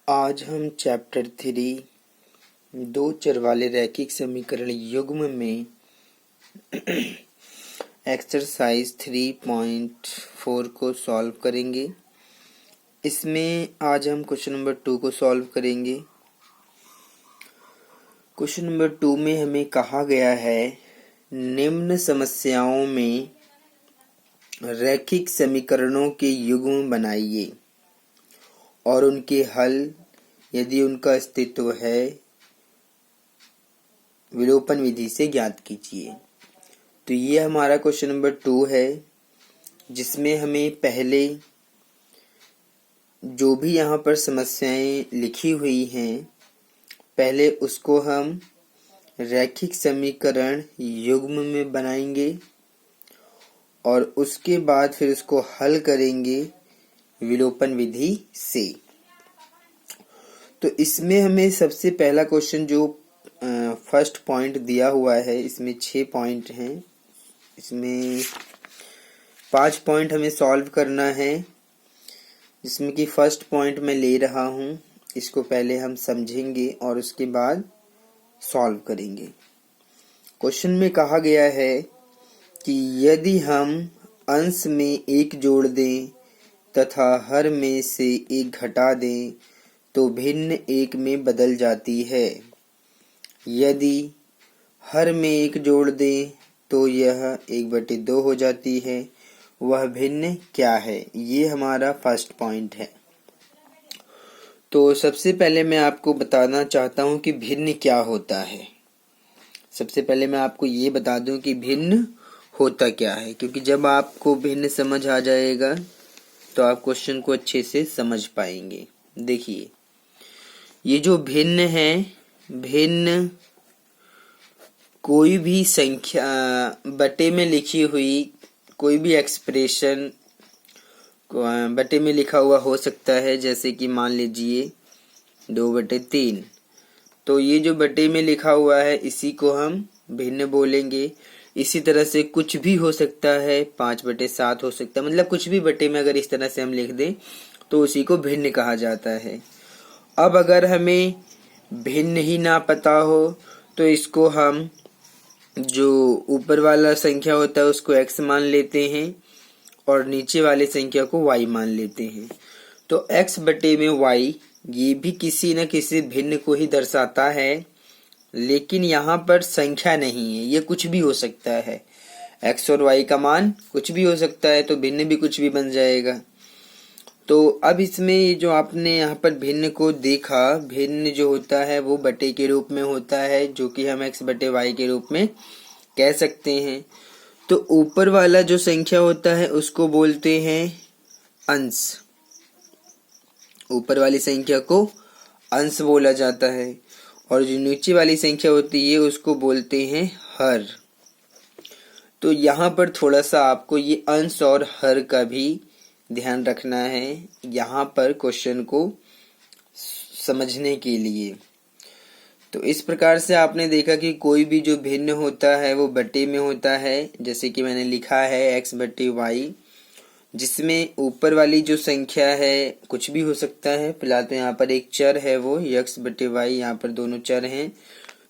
आज हम चैप्टर 3 दो चर वाले रैखिक समीकरण युग्म में एक्सरसाइज 3.4 को सॉल्व करेंगे। इसमें आज हम क्वेश्चन नंबर 2 को सॉल्व करेंगे। क्वेश्चन नंबर 2 में हमें कहा गया है निम्न समस्याओं में रैखिक समीकरणों के युग्म बनाइए और उनके हल यदि उनका अस्तित्व है विलोपन विधि से ज्ञात कीजिए। तो ये हमारा क्वेश्चन नंबर 2 है, जिसमें हमें पहले जो भी यहाँ पर समस्याएं लिखी हुई हैं पहले उसको हम रैखिक समीकरण युग्म में बनाएंगे और उसके बाद फिर उसको हल करेंगे विलोपन विधि से। तो इसमें हमें सबसे पहला क्वेश्चन जो फर्स्ट पॉइंट दिया हुआ है, इसमें 6 पॉइंट हैं, इसमें 5 पॉइंट हमें सॉल्व करना है, जिसमें कि फर्स्ट पॉइंट मैं ले रहा हूं। इसको पहले हम समझेंगे और उसके बाद सॉल्व करेंगे। क्वेश्चन में कहा गया है कि यदि हम अंश में 1 जोड़ दें तथा हर में से 1 घटा दें तो भिन्न 1 में बदल जाती है। यदि हर में 1 जोड़ दें तो यह 1/2 हो जाती है। वह भिन्न क्या है? ये हमारा फर्स्ट पॉइंट है। तो सबसे पहले मैं आपको बताना चाहता हूं कि भिन्न क्या होता है। सबसे पहले मैं आपको ये बता दूं कि भिन्न होता क्या है, क्योंकि जब आपको भिन्न समझ आ जाएगा तो आप क्वेश्चन को अच्छे से समझ पाएंगे। देखिए, ये जो भिन्न है, भिन्न कोई भी संख्या बटे में लिखी हुई कोई भी एक्सप्रेशन बटे में लिखा हुआ हो सकता है। जैसे कि मान लीजिए 2/3, तो ये जो बटे में लिखा हुआ है इसी को हम भिन्न बोलेंगे। इसी तरह से कुछ भी हो सकता है, 5/7 हो सकता है, मतलब कुछ भी बटे में अगर इस तरह से हम लिख दें तो उसी को भिन्न कहा जाता है। अब अगर हमें भिन्न ही ना पता हो तो इसको हम जो ऊपर वाला संख्या होता है उसको x मान लेते हैं और नीचे वाली संख्या को y मान लेते हैं। तो x बटे में y ये भी किसी न किसी भिन्न को ही दर्शाता है, लेकिन यहाँ पर संख्या नहीं है, ये कुछ भी हो सकता है। x और y का मान कुछ भी हो सकता है, तो भिन्न भी कुछ भी बन जाएगा। तो अब इसमें जो आपने यहाँ पर भिन्न को देखा, भिन्न जो होता है वो बटे के रूप में होता है, जो कि हम x बटे y के रूप में कह सकते हैं। तो ऊपर वाला जो संख्या होता है उसको बोलते हैं अंश, ऊपर वाली संख्या को अंश बोला जाता है, और जो नीचे वाली संख्या होती है उसको बोलते हैं हर। तो यहाँ पर थोड़ा सा आपको ये अंश और हर का भी ध्यान रखना है यहाँ पर क्वेश्चन को समझने के लिए। तो इस प्रकार से आपने देखा कि कोई भी जो भिन्न होता है वो बटे में होता है, जैसे कि मैंने लिखा है x बटे y, जिसमें ऊपर वाली जो संख्या है कुछ भी हो सकता है। फिलहाल तो यहाँ पर एक चर है वो x बटे y, यहाँ पर दोनों चर हैं।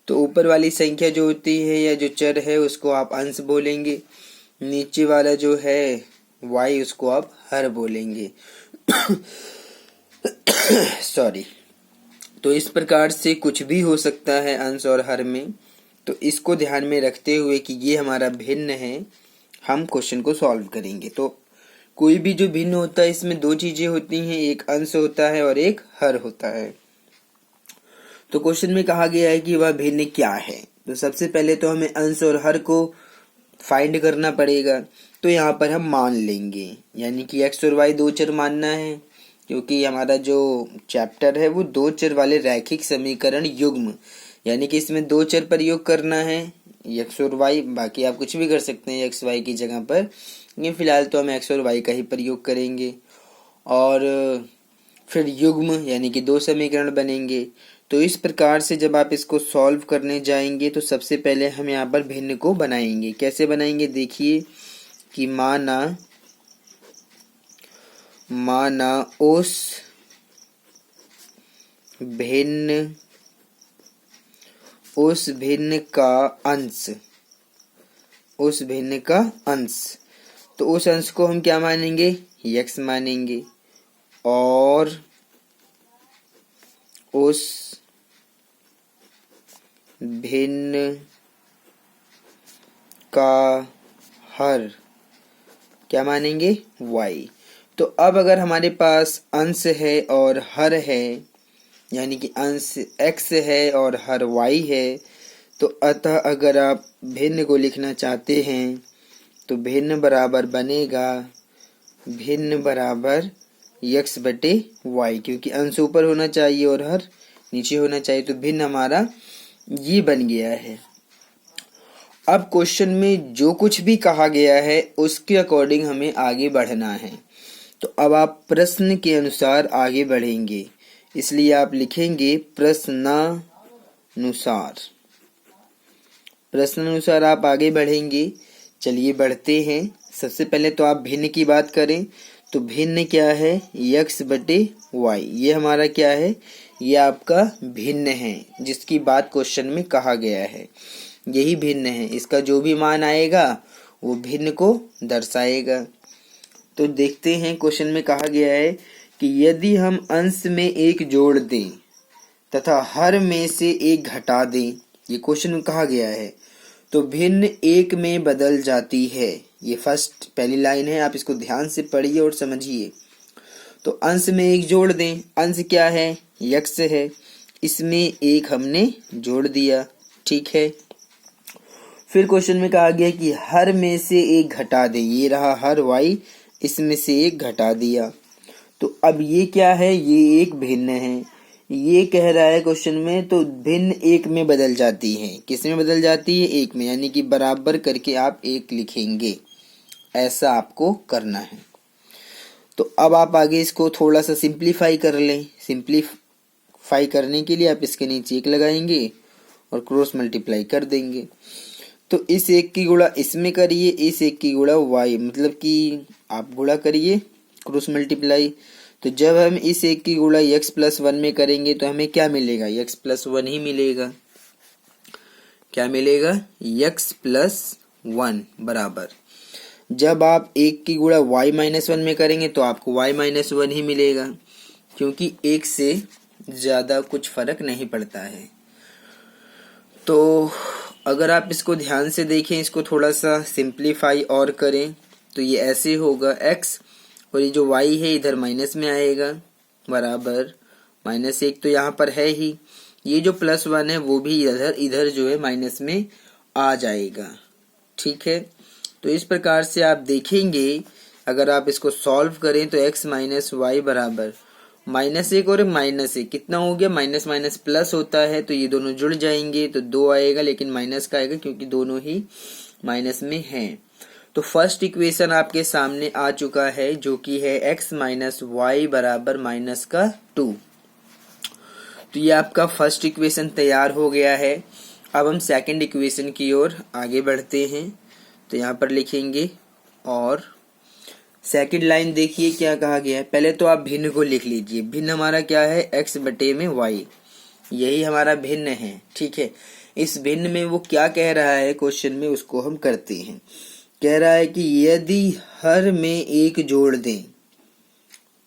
तो ऊपर वाली संख्या जो होती है या जो चर है उसको आप अंश बोलेंगे, नीचे वाला जो है y उसको आप हर बोलेंगे। सॉरी। तो इस प्रकार से कुछ भी हो सकता है अंश और हर में। तो इसको ध्यान में रखते हुए कि ये हमारा भिन्न है, हम क्वेश्चन को सॉल्व करेंगे। तो कोई भी जो भिन्न होता है इसमें 2 चीजें होती हैं, एक अंश होता है और एक हर होता है। तो क्वेश्चन में कहा गया है कि वह भिन्न क्या है। तो सबसे पहले तो हमें अंश और हर को फाइंड करना पड़ेगा। तो यहाँ पर हम मान लेंगे, यानी कि x और y 2 चर मानना है, क्योंकि हमारा जो चैप्टर है वो 2 चर वाले रैखिक समीकरण युग्म, यानी कि इसमें 2 चर प्रयोग करना है, x और y। बाकी आप कुछ भी कर सकते हैं x y की जगह पर, ये फिलहाल तो हम x और y का ही प्रयोग करेंगे। और फिर युग्म यानी कि 2 समीकरण बनेंगे। तो इस प्रकार से जब आप इसको सॉल्व करने जाएंगे तो सबसे पहले हम यहाँ पर भिन्न को बनाएंगे। कैसे बनाएंगे? देखिए कि माना उस भिन्न उस भिन्न का अंश, उस भिन्न का अंश, तो उस अंश को हम क्या मानेंगे, x मानेंगे, और उस भिन्न का हर क्या मानेंगे, y। तो अब अगर हमारे पास अंश है और हर है, यानी कि अंश x है और हर y है, तो अतः अगर आप भिन्न को लिखना चाहते हैं तो भिन्न बराबर बनेगा भिन्न बराबर x बटे y, क्योंकि अंश ऊपर होना चाहिए और हर नीचे होना चाहिए, तो भिन्न हमारा ये बन गया है। अब क्वेश्चन में जो कुछ भी कहा गया है उसके अकॉर्डिंग हमें आगे बढ़ना है। तो अब आप प्रश्न के अनुसार आगे बढ़ेंगे, इसलिए आप लिखेंगे प्रश्नानुसार। प्रश्नानुसार आप आगे बढ़ेंगे। चलिए बढ़ते हैं। सबसे पहले तो आप भिन्न की बात करें तो भिन्न क्या है, x बटे y। ये हमारा क्या है, ये आपका भिन्न है जिसकी बात क्वेश्चन में कहा गया है, यही भिन्न है। इसका जो भी मान आएगा वो भिन्न को दर्शाएगा। तो देखते हैं, क्वेश्चन में कहा गया है कि यदि हम अंश में एक जोड़ दें तथा हर में से एक घटा दें, ये क्वेश्चन में कहा गया है, तो भिन्न एक में बदल जाती है। ये फर्स्ट पहली लाइन है, आप इसको ध्यान से पढ़िए और समझिए। तो अंश में एक जोड़ दें, अंश क्या है, x है, इसमें एक हमने जोड़ दिया, ठीक है। फिर क्वेश्चन में कहा गया कि हर में से एक घटा दे, ये रहा हर y, इसमें से एक घटा दिया। तो अब ये क्या है, ये एक भिन्न है, ये कह रहा है क्वेश्चन में, तो भिन्न एक में बदल जाती है। किस में बदल जाती है, एक में, यानी कि बराबर करके आप एक लिखेंगे, ऐसा आपको करना है। तो अब आप आगे इसको थोड़ा सा सिंप्लीफाई कर लें। सिंप्लीफाई करने के लिए आप इसके नीचे एक लगाएंगे और क्रॉस मल्टीप्लाई कर देंगे। तो इस एक की गुणा इसमें करिए, इस एक की गुणा y, मतलब कि आप गुणा करिए क्रॉस मल्टीप्लाई। तो जब हम इस एक की गुणा x प्लस 1 में करेंगे तो हमें क्या मिलेगा, x प्लस 1 ही मिलेगा। क्या मिलेगा, x प्लस 1 बराबर, जब आप एक की गुणा y माइनस 1 में करेंगे तो आपको y माइनस 1 ही मिलेगा, क्योंकि एक से ज़्यादा कुछ फर्क नहीं पड़ता है। तो अगर आप इसको ध्यान से देखें, इसको थोड़ा सा सिंप्लीफाई और करें तो ये ऐसे होगा, x और ये जो y है इधर माइनस में आएगा, बराबर -1 तो यहाँ पर है ही, ये जो प्लस 1 है वो भी इधर जो है माइनस में आ जाएगा, ठीक है। तो इस प्रकार से आप देखेंगे, अगर आप इसको सॉल्व करें तो x माइनस वाई बराबर -1 और -1 कितना हो गया, माइनस माइनस प्लस होता है, तो ये दोनों जुड़ जाएंगे तो 2 आएगा, लेकिन माइनस का आएगा क्योंकि दोनों ही माइनस में हैं। तो फर्स्ट इक्वेशन आपके सामने आ चुका है, जो कि है x माइनस वाई बराबर -2। तो ये आपका फर्स्ट इक्वेशन तैयार हो गया है। अब हम सेकंड इक्वेशन की ओर आगे बढ़ते हैं। तो यहाँ पर लिखेंगे, और सेकंड लाइन देखिए क्या कहा गया है। पहले तो आप भिन्न को लिख लीजिए। भिन्न हमारा क्या है, x बटे में y, यही हमारा भिन्न है, ठीक है। इस भिन्न में वो क्या कह रहा है क्वेश्चन में, उसको हम करते हैं। कह रहा है कि यदि हर में एक जोड़ दें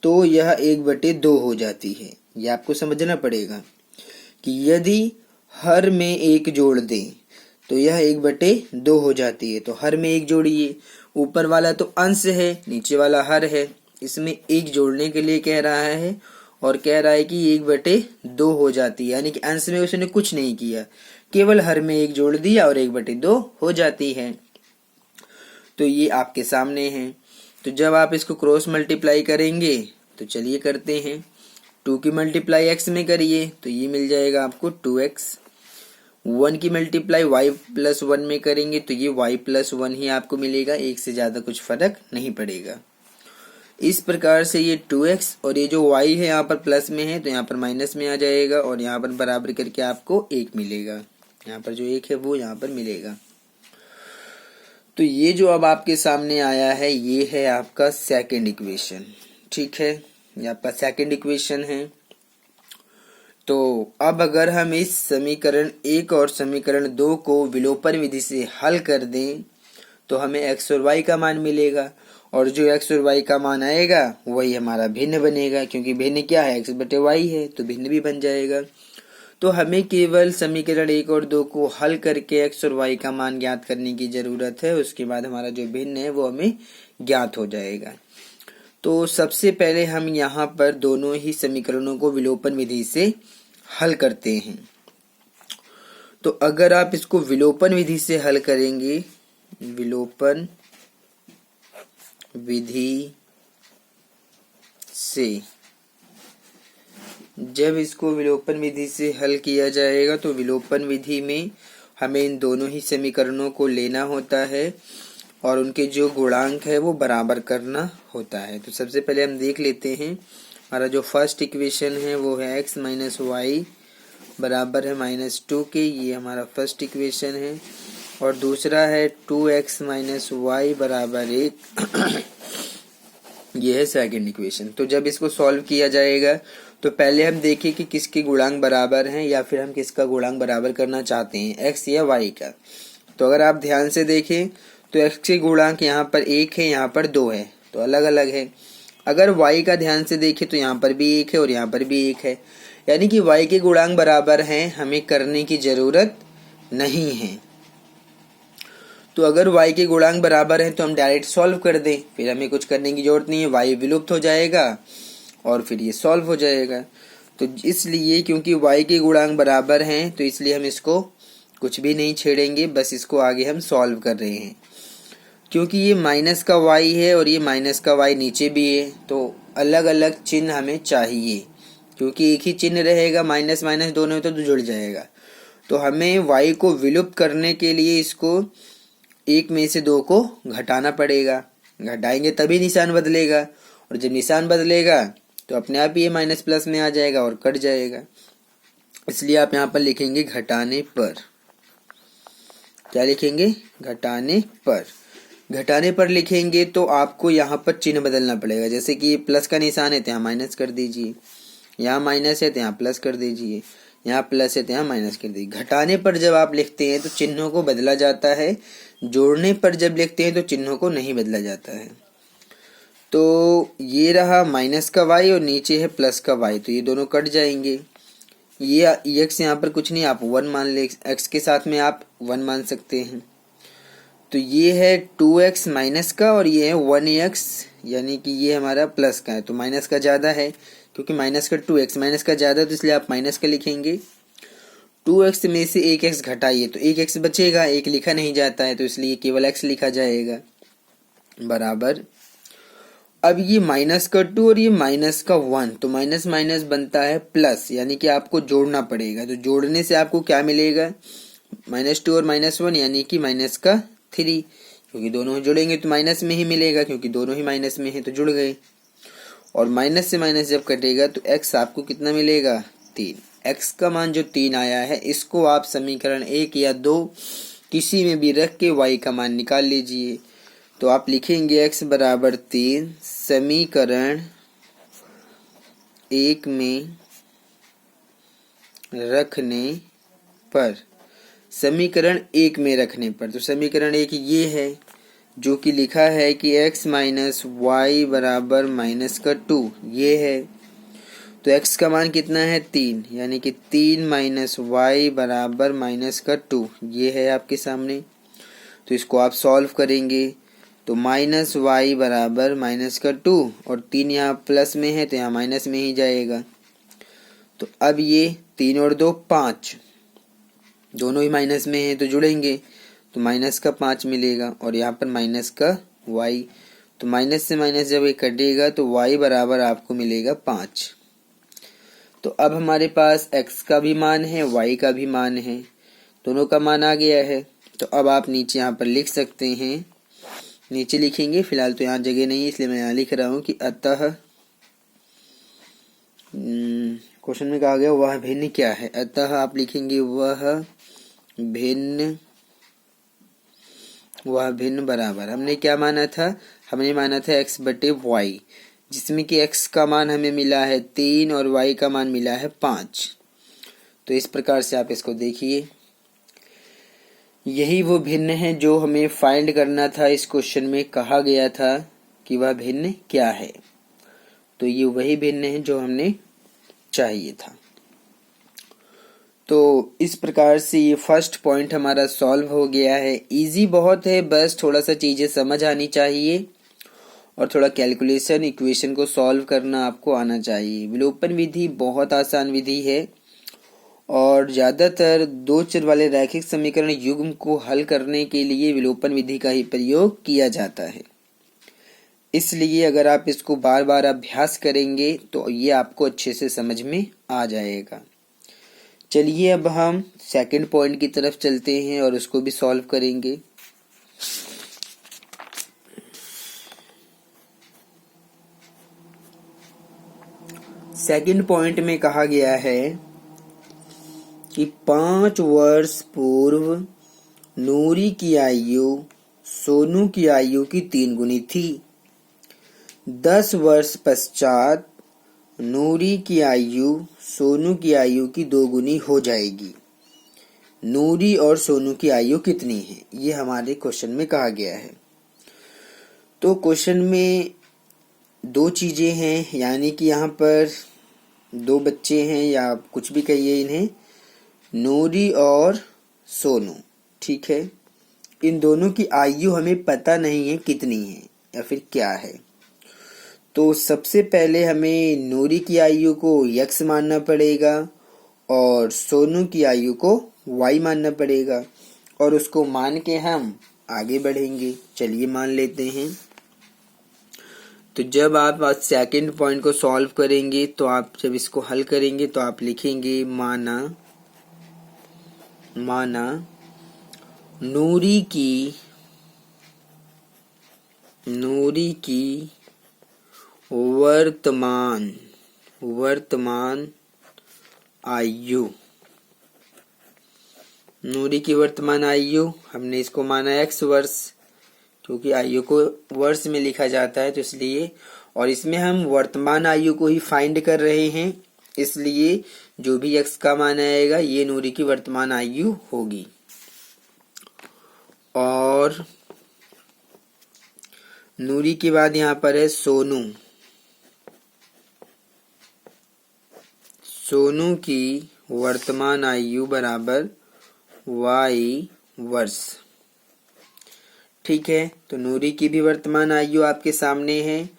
तो यह 1/2 हो जाती है। ये आपको समझना पड़ेगा कि यदि हर में एक जोड़ दें तो यह 1/2 हो जाती है। तो हर में एक जोड़िए, ऊपर वाला तो अंश है, नीचे वाला हर है, इसमें एक जोड़ने के लिए कह रहा है, और कह रहा है कि 1/2 हो जाती है, यानी कि अंश में उसने कुछ नहीं किया, केवल हर में एक जोड़ दिया और 1/2 हो जाती है। तो ये आपके सामने है। तो जब आप इसको क्रॉस मल्टीप्लाई करेंगे तो चलिए करते हैं। 2 की मल्टीप्लाई x में करिए तो ये मिल जाएगा आपको 2x। 1 की मल्टीप्लाई y प्लस 1 में करेंगे तो ये y प्लस 1 ही आपको मिलेगा, एक से ज़्यादा कुछ फर्क नहीं पड़ेगा। इस प्रकार से ये 2x और ये जो y है यहाँ पर प्लस में है तो यहाँ पर माइनस में आ जाएगा, और यहाँ पर बराबर करके आपको 1 मिलेगा। यहाँ पर जो 1 है वो यहाँ पर मिलेगा। तो ये जो अब आपके सामने आया है ये है आपका सेकंड इक्वेशन, ठीक है। ये आपका सेकंड इक्वेशन है। तो अब अगर हम इस समीकरण 1 और समीकरण 2 को विलोपन विधि से हल कर दें तो हमें x और y का मान मिलेगा, और जो x और y का मान आएगा वही हमारा भिन्न बनेगा, क्योंकि भिन्न क्या है, x बटे y है, तो भिन्न भी बन जाएगा। तो हमें केवल समीकरण 1 और 2 को हल करके x और y का मान ज्ञात करने की जरूरत है। उसके बाद हमारा जो भिन्न है वो हमें ज्ञात हो जाएगा। तो सबसे पहले हम यहाँ पर दोनों ही समीकरणों को विलोपन विधि से हल करते हैं। तो अगर आप इसको विलोपन विधि से हल करेंगे, विलोपन विधि से जब इसको विलोपन विधि से हल किया जाएगा तो विलोपन विधि में हमें इन दोनों ही समीकरणों को लेना होता है और उनके जो गुणांक है वो बराबर करना होता है। तो सबसे पहले हम देख लेते हैं, हमारा जो फर्स्ट इक्वेशन है वो है x माइनस वाई बराबर है -2 के, ये हमारा फर्स्ट इक्वेशन है। और दूसरा है 2x माइनस वाई बराबर 1 ये है सेकंड इक्वेशन। तो जब इसको सॉल्व किया जाएगा तो पहले हम देखें कि किसके गुणांक बराबर हैं या फिर हम किसका गुणांक बराबर करना चाहते हैं, x या y का। तो अगर आप ध्यान से देखें तो x के गुणांक यहाँ पर 1 है, यहाँ पर 2 है, तो अलग अलग है। अगर y का ध्यान से देखें तो यहाँ पर भी 1 है और यहाँ पर भी 1 है, यानी कि y के गुणांक बराबर हैं, हमें करने की जरूरत नहीं है। तो अगर y के गुणांक बराबर हैं तो हम डायरेक्ट सॉल्व कर दें, फिर हमें कुछ करने की जरूरत नहीं है, y विलुप्त हो जाएगा और फिर ये सॉल्व हो जाएगा। तो इसलिए क्योंकि y के गुणांक बराबर हैं तो इसलिए हम इसको कुछ भी नहीं छेड़ेंगे, बस इसको आगे हम सॉल्व कर रहे हैं। क्योंकि ये माइनस का y है और ये माइनस का y नीचे भी है, तो अलग अलग चिन्ह हमें चाहिए, क्योंकि एक ही चिन्ह रहेगा, माइनस माइनस दोनों तो जुड़ जाएगा। तो हमें y को विलुप्त करने के लिए इसको एक में से 2 को घटाना पड़ेगा, घटाएंगे तभी निशान बदलेगा, और जब निशान बदलेगा तो अपने आप ये माइनस प्लस में आ जाएगा और कट जाएगा। इसलिए आप यहाँ पर लिखेंगे घटाने पर। क्या लिखेंगे? घटाने पर। घटाने पर लिखेंगे तो आपको यहाँ पर चिन्ह बदलना पड़ेगा, जैसे कि ये प्लस का निशान है तो यहाँ माइनस कर दीजिए, यहाँ माइनस है तो यहाँ प्लस कर दीजिए, यहाँ प्लस है तो यहाँ माइनस कर दीजिए। घटाने पर जब आप लिखते हैं तो चिन्हों को बदला जाता है, जोड़ने पर जब लिखते हैं तो चिन्हों को नहीं बदला जाता है। तो ये रहा माइनस का y और नीचे है प्लस का y, तो ये दोनों कट जाएंगे। ये x यहाँ पर कुछ नहीं, आप 1 मान ले, x के साथ में आप 1 मान सकते हैं। तो ये है 2x माइनस का और ये है 1x, यानी कि ये हमारा प्लस का है, तो माइनस का ज़्यादा है, क्योंकि माइनस का 2x माइनस का ज़्यादा है तो इसलिए आप माइनस का लिखेंगे। 2x में से 1x घटाइए तो 1x बचेगा, 1 लिखा नहीं जाता है तो इसलिए केवल x लिखा जाएगा, बराबर। अब ये माइनस का 2 और ये माइनस का 1, तो माइनस माइनस बनता है प्लस, यानी कि आपको जोड़ना पड़ेगा। तो जोड़ने से आपको क्या मिलेगा? -2 और -1 यानी कि माइनस का 3, क्योंकि दोनों जुड़ेंगे तो माइनस में ही मिलेगा, क्योंकि दोनों ही माइनस में है तो जुड़ गए। और माइनस से माइनस जब कटेगा तो x आपको कितना मिलेगा? 3। x का मान जो 3 आया है इसको आप समीकरण 1 या 2 किसी में भी रख के y का मान निकाल लीजिए। तो आप लिखेंगे x बराबर 3 समीकरण 1 में रखने पर, समीकरण 1 में रखने पर। तो समीकरण 1 ये है जो कि लिखा है कि x माइनस वाई बराबर माइनस का 2, ये है। तो x का मान कितना है? 3, यानी कि 3 माइनस वाई बराबर माइनस का 2, ये है आपके सामने। तो इसको आप सॉल्व करेंगे तो माइनस वाई बराबर माइनस का 2 और 3 यहाँ प्लस में है तो यहाँ माइनस में ही जाएगा। तो अब ये 3 और 2 5, दोनों ही माइनस में है तो जुड़ेंगे, तो माइनस का 5 मिलेगा और यहाँ पर माइनस का y, तो माइनस से माइनस जब ये कटेगा तो y बराबर आपको मिलेगा 5। तो अब हमारे पास x का भी मान है, y का भी मान है, दोनों का मान आ गया है। तो अब आप नीचे यहाँ पर लिख सकते हैं, नीचे लिखेंगे, फिलहाल तो यहाँ जगह नहीं इसलिए मैं यहाँ लिख रहा हूँ कि अतः, क्वेश्चन में कहा गया वह भिन्न क्या है, अतः आप लिखेंगे वह भिन्न बराबर, हमने क्या माना था? हमने माना था x बटे y, जिसमें कि x का मान हमें मिला है 3 और y का मान मिला है 5। तो इस प्रकार से आप इसको देखिए, यही वो भिन्न है जो हमें फाइंड करना था। इस क्वेश्चन में कहा गया था कि वह भिन्न क्या है, तो ये वही भिन्न है जो हमने चाहिए था। तो इस प्रकार से ये फर्स्ट पॉइंट हमारा सॉल्व हो गया है। इजी बहुत है, बस थोड़ा सा चीजें समझ आनी चाहिए और थोड़ा कैलकुलेशन इक्वेशन को सॉल्व करना आपको आना चाहिए। विलोपन विधि बहुत आसान विधि है और ज़्यादातर दो चर वाले रैखिक समीकरण युग्म को हल करने के लिए विलोपन विधि का ही प्रयोग किया जाता है। इसलिए अगर आप इसको बार बार अभ्यास करेंगे तो ये आपको अच्छे से समझ में आ जाएगा। चलिए अब हम सेकंड पॉइंट की तरफ चलते हैं और उसको भी सॉल्व करेंगे। सेकंड पॉइंट में कहा गया है कि 5 वर्ष पूर्व नूरी की आयु सोनू की आयु की 3 गुनी थी। 10 वर्ष पश्चात नूरी की आयु सोनू की आयु की 2 गुनी हो जाएगी। नूरी और सोनू की आयु कितनी है, ये हमारे क्वेश्चन में कहा गया है। तो क्वेश्चन में दो चीजें हैं, यानी कि यहाँ पर दो बच्चे हैं या कुछ भी कहिए इन्हें, नूरी और सोनू, ठीक है। इन दोनों की आयु हमें पता नहीं है कितनी है या फिर क्या है। तो सबसे पहले हमें नूरी की आयु को x मानना पड़ेगा और सोनू की आयु को y मानना पड़ेगा और उसको मान के हम आगे बढ़ेंगे। चलिए मान लेते हैं। तो जब आप सेकंड पॉइंट को सॉल्व करेंगे तो आप जब इसको हल करेंगे तो आप लिखेंगे माना नूरी की वर्तमान आयु, नूरी की वर्तमान आयु हमने इसको माना x वर्ष, क्योंकि आयु को वर्ष में लिखा जाता है तो इसलिए, और इसमें हम वर्तमान आयु को ही फाइंड कर रहे हैं, इसलिए जो भी x का मान आएगा ये नूरी की वर्तमान आयु होगी। और नूरी के बाद यहाँ पर है सोनू की वर्तमान आयु बराबर y वर्ष, ठीक है। तो नूरी की भी वर्तमान आयु आपके सामने है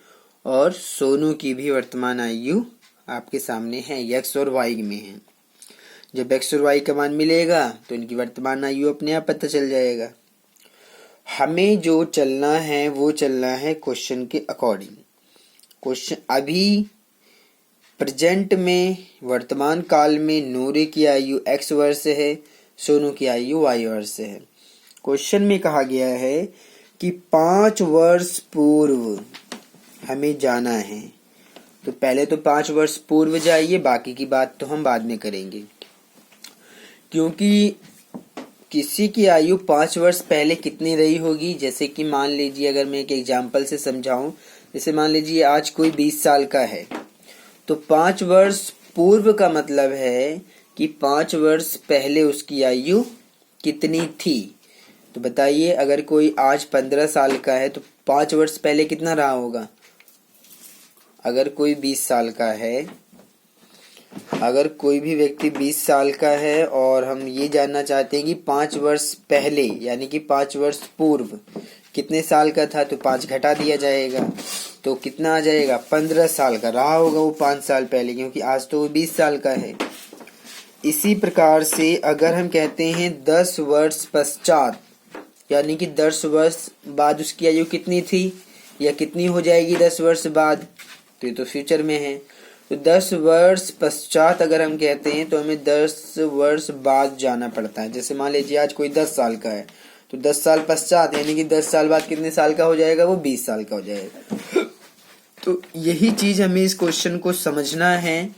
और सोनू की भी वर्तमान आयु आपके सामने है, x और y में है। जब x और y का मान मिलेगा तो इनकी वर्तमान आयु अपने आप पता चल जाएगा। हमें जो चलना है वो चलना है क्वेश्चन के अकॉर्डिंग। क्वेश्चन अभी प्रेजेंट में वर्तमान काल में नूरी की आयु x वर्ष है, सोनू की आयु y वर्ष है। क्वेश्चन में कहा गया है कि 5 वर्ष पूर्व हमें जाना है, तो पहले तो 5 वर्ष पूर्व जाइए, बाकी की बात तो हम बाद में करेंगे। क्योंकि किसी की आयु 5 वर्ष पहले कितनी रही होगी, जैसे कि मान लीजिए अगर मैं एक एग्जाम्पल से समझाऊं, जैसे मान लीजिए आज कोई 20 साल का है, तो 5 वर्ष पूर्व का मतलब है कि 5 वर्ष पहले उसकी आयु कितनी थी। तो बताइए अगर कोई आज 15 साल का है तो 5 वर्ष पहले कितना रहा होगा। अगर कोई 20 साल का है, अगर कोई भी व्यक्ति 20 साल का है और हम ये जानना चाहते हैं कि 5 वर्ष पहले यानी कि 5 वर्ष पूर्व कितने साल का था, तो 5 घटा दिया जाएगा तो कितना आ जाएगा, 15 साल का रहा होगा वो 5 साल पहले, क्योंकि आज तो वो 20 साल का है। इसी प्रकार से अगर हम कहते हैं 10 वर्ष पश्चात, यानी कि 10 वर्ष बाद उसकी आयु कितनी थी या कितनी हो जाएगी 10 वर्ष बाद, तो ये तो फ्यूचर में है। तो 10 वर्ष पश्चात अगर हम कहते हैं तो हमें 10 वर्ष बाद जाना पड़ता है। जैसे मान लीजिए आज कोई 10 साल का है तो 10 साल पश्चात यानी कि 10 साल बाद कितने साल का हो जाएगा, वो 20 साल का हो जाएगा। तो यही चीज हमें इस क्वेश्चन को समझना है।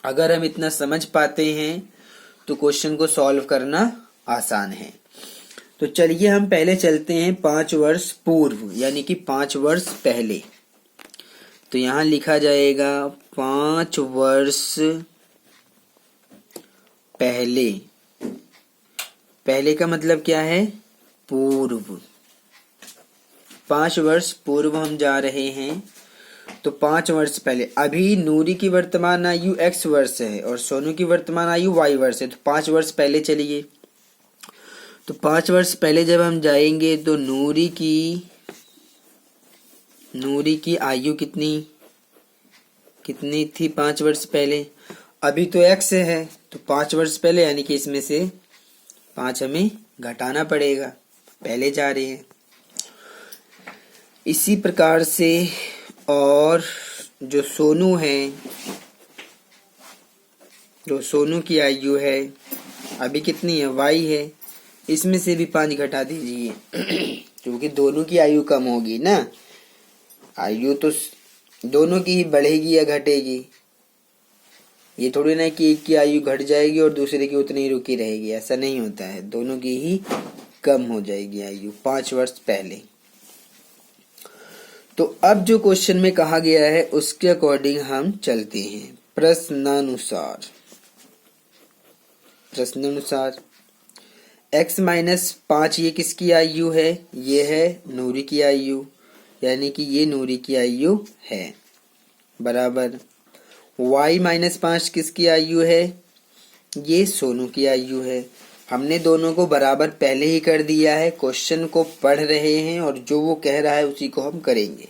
अगर हम इतना समझ पाते हैं तो क्वेश्चन को सॉल्व करना आसान है। तो चलिए हम पहले चलते हैं 5 वर्ष पूर्व यानी कि 5 वर्ष पहले। तो यहाँ लिखा जाएगा 5 वर्ष पहले, पहले का मतलब क्या है? पूर्व। 5 वर्ष पूर्व हम जा रहे हैं, तो 5 वर्ष पहले। अभी नूरी की वर्तमान आयु x वर्ष है और सोनू की वर्तमान आयु y वर्ष है, तो 5 वर्ष पहले चलिए। तो 5 वर्ष पहले जब हम जाएंगे तो नूरी की आयु कितनी थी 5 वर्ष पहले? अभी तो x है, तो 5 वर्ष पहले यानी कि इसमें से 5 हमें घटाना पड़ेगा, पहले जा रहे हैं। इसी प्रकार से और जो सोनू की आयु है अभी कितनी है? y है, इसमें से भी 5 घटा दीजिए क्योंकि दोनों की आयु कम होगी ना। आयु तो दोनों की ही बढ़ेगी या घटेगी, ये थोड़ी ना कि एक की आयु घट जाएगी और दूसरे की उतनी ही रुकी रहेगी, ऐसा नहीं होता है। दोनों की ही कम हो जाएगी आयु 5 वर्ष पहले। तो अब जो क्वेश्चन में कहा गया है उसके अकॉर्डिंग हम चलते हैं। प्रश्नानुसार x माइनस 5 ये किसकी आयु है? ये है नूरी की आयु, यानी कि ये नूरी की आयु है, बराबर y माइनस 5 किसकी आयु है? ये सोनू की आयु है। हमने दोनों को बराबर पहले ही कर दिया है, क्वेश्चन को पढ़ रहे हैं और जो वो कह रहा है उसी को हम करेंगे।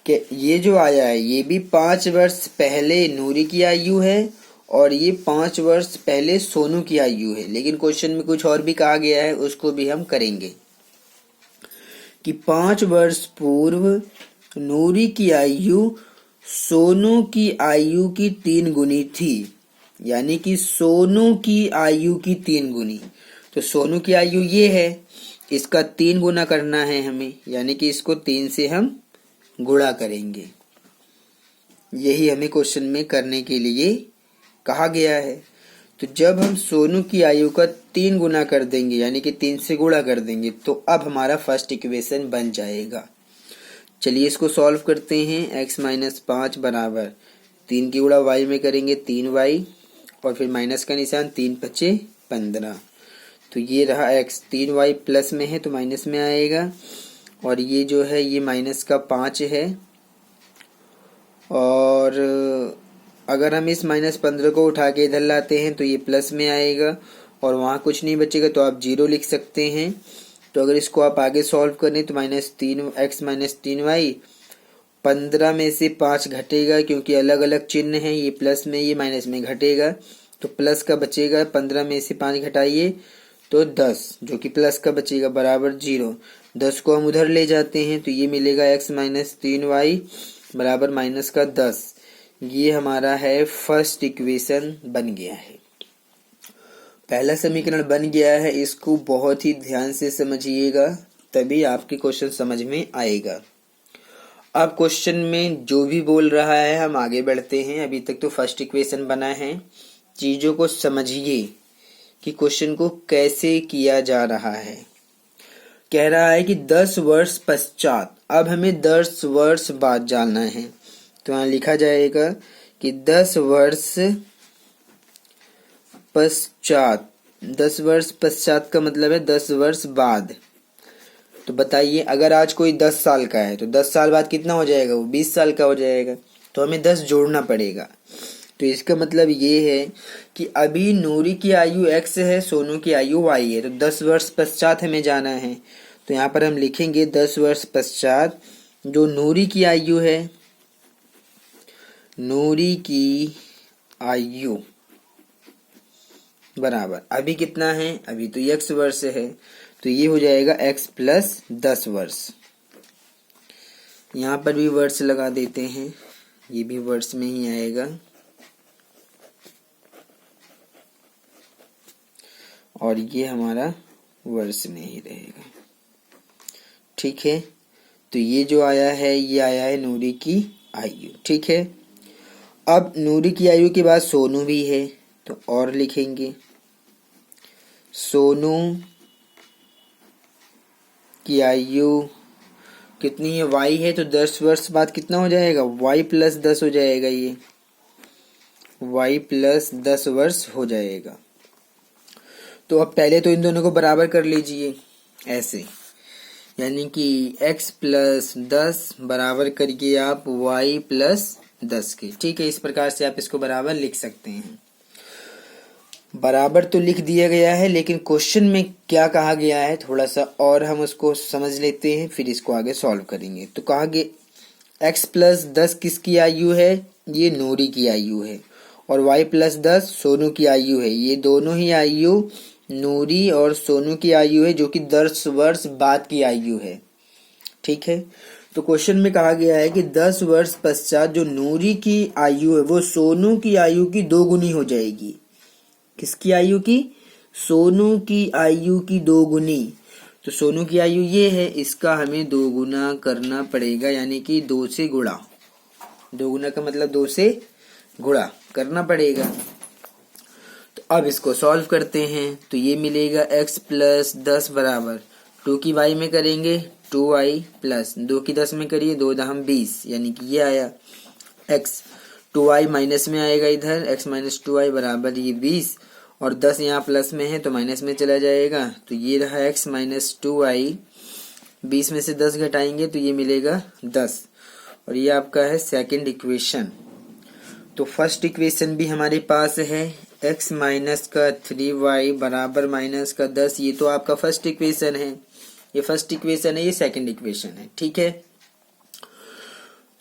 कि ये जो आया है ये भी 5 वर्ष पहले नूरी की आयु है और ये 5 वर्ष पहले सोनू की आयु है, लेकिन क्वेश्चन में कुछ और भी कहा गया है, उसको भी हम करेंगे कि 5 वर्ष पूर्व नूरी की आयु सोनू की आयु की 3 गुनी थी, यानी कि सोनू की आयु की 3 गुनी। तो सोनू की आयु ये है, इसका 3 गुना करना है हमें, यानी कि इसको 3 से हम गुणा करेंगे। यही हमें क्वेश्चन में करने के लिए कहा गया है। तो जब हम सोनू की आयु का 3 गुना कर देंगे, यानी कि 3 से गुणा कर देंगे, तो अब हमारा फर्स्ट इक्वेशन बन जाएगा। चलिए इसको सॉल्व करते हैं। x माइनस 5 बराबर 3 की गुणा y में करेंगे 3y और फिर माइनस का निशान, 3 पचे 15। तो ये रहा x, 3y प्लस में है तो माइनस में आएगा, और ये जो है ये माइनस का 5 है, और अगर हम इस माइनस 15 को उठा के इधर लाते हैं तो ये प्लस में आएगा और वहाँ कुछ नहीं बचेगा, तो आप 0 लिख सकते हैं। तो अगर इसको आप आगे सॉल्व करें तो -3x माइनस 3y, 15 में से 5 घटेगा क्योंकि अलग अलग चिन्ह है, ये प्लस में ये माइनस में घटेगा, तो प्लस का बचेगा। 15 में से 5 घटाइए तो 10, जो कि प्लस का बचेगा, बराबर 0। 10 को हम उधर ले जाते हैं तो ये मिलेगा x माइनस 3y बराबर माइनस का 10। ये हमारा है फर्स्ट इक्वेशन बन गया है, पहला समीकरण बन गया है। इसको बहुत ही ध्यान से समझिएगा, तभी आपके क्वेश्चन समझ में आएगा। अब क्वेश्चन में जो भी बोल रहा है हम आगे बढ़ते हैं। अभी तक तो फर्स्ट इक्वेशन बना है, चीजों को समझिए कि क्वेश्चन को कैसे किया जा रहा है। कह रहा है कि 10 वर्ष पश्चात, अब हमें 10 वर्ष बाद जानना है, तो यहाँ लिखा जाएगा कि 10 वर्ष पश्चात। 10 वर्ष पश्चात का मतलब है 10 वर्ष बाद। तो बताइए, अगर आज कोई 10 साल का है तो 10 साल बाद कितना हो जाएगा? वो 20 साल का हो जाएगा, तो हमें 10 जोड़ना पड़ेगा। तो इसका मतलब ये है कि अभी नूरी की आयु x है, सोनू की आयु y है, तो 10 वर्ष पश्चात हमें जाना है। तो यहाँ पर हम लिखेंगे 10 वर्ष पश्चात जो नूरी की आयु है, नूरी की आयु बराबर अभी कितना है? अभी तो x वर्ष है, तो ये हो जाएगा x प्लस 10 वर्ष। यहाँ पर भी वर्ष लगा देते हैं, ये भी वर्ष में ही आएगा, और ये हमारा वर्ष में ही रहेगा। ठीक है, तो ये जो आया है ये आया है नूरी की आयु। ठीक है, अब नूरी की आयु के बाद सोनू भी है, तो और लिखेंगे सोनू की आयु कितनी है? y है, तो 10 वर्ष बाद कितना हो जाएगा? y प्लस 10 हो जाएगा ये, y प्लस 10 वर्ष हो जाएगा। तो अब पहले तो इन दोनों को बराबर कर लीजिए ऐसे, यानी कि x प्लस 10 बराबर करिए आप y प्लस 10 के। ठीक है, इस प्रकार से आप इसको बराबर लिख सकते हैं। बराबर तो लिख दिया गया है, लेकिन क्वेश्चन में क्या कहा गया है थोड़ा सा और हम उसको समझ लेते हैं, फिर इसको आगे सॉल्व करेंगे। तो कहा गया x प्लस 10 किसकी आयु है? ये नूरी की आयु है। और y प्लस 10 सोनू की आयु है। ये दोनों ही आयु नूरी और सोनू की आयु है, जो कि 10 वर्ष बाद की आयु है। ठीक है, तो क्वेश्चन में कहा गया है कि 10 वर्ष पश्चात जो नूरी की आयु है वो सोनू की आयु की 2 गुनी हो जाएगी। किसकी आयु की? सोनू की आयु की 2 गुनी। तो सोनू की आयु ये है, इसका हमें 2 गुना करना पड़ेगा, यानी कि 2 से गुणा। 2 गुना का मतलब 2 से गुणा करना पड़ेगा। तो अब इसको सॉल्व करते हैं। तो ये मिलेगा x प्लस 10 बराबर 2 की y में करेंगे 2y प्लस 2 की 10 में करिए 2 दहम 20, यानी कि ये आया x। 2y माइनस में आएगा इधर, x माइनस 2y बराबर ये 20, और 10 यहाँ प्लस में है तो माइनस में चला जाएगा। तो ये रहा x माइनस 2y, 20 में से 10 घटाएंगे तो ये मिलेगा 10, और ये आपका है सेकंड इक्वेशन। तो फर्स्ट इक्वेशन भी हमारे पास है, x माइनस का 3y बराबर माइनस का 10। ये तो आपका फर्स्ट इक्वेशन है, ये फर्स्ट इक्वेशन है, ये सेकंड इक्वेशन है। ठीक है,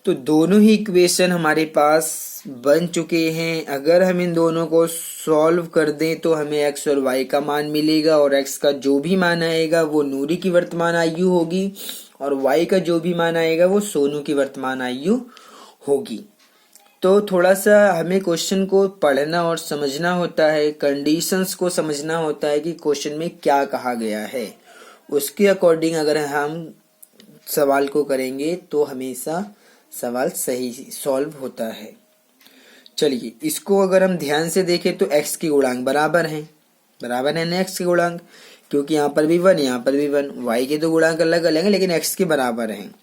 तो दोनों ही इक्वेशन हमारे पास बन चुके हैं। अगर हम इन दोनों को सॉल्व कर दें तो हमें x और y का मान मिलेगा, और x का जो भी मान आएगा वो नूरी की वर्तमान आयु होगी, और y का जो भी मान आएगा वो सोनू की वर्तमान आयु होगी। तो थोड़ा सा हमें क्वेश्चन को पढ़ना और समझना होता है, कंडीशंस को समझना होता है कि क्वेश्चन में क्या कहा गया है। उसके अकॉर्डिंग अगर हम सवाल को करेंगे तो हमेशा सवाल सही सॉल्व होता है। चलिए, इसको अगर हम ध्यान से देखें तो x के गुणांक बराबर हैं, बराबर है ना x के गुणांक, क्योंकि यहाँ पर भी 1 यहाँ पर भी 1। y के तो गुणांक अलग अलग हैं लेकिन x के बराबर हैं।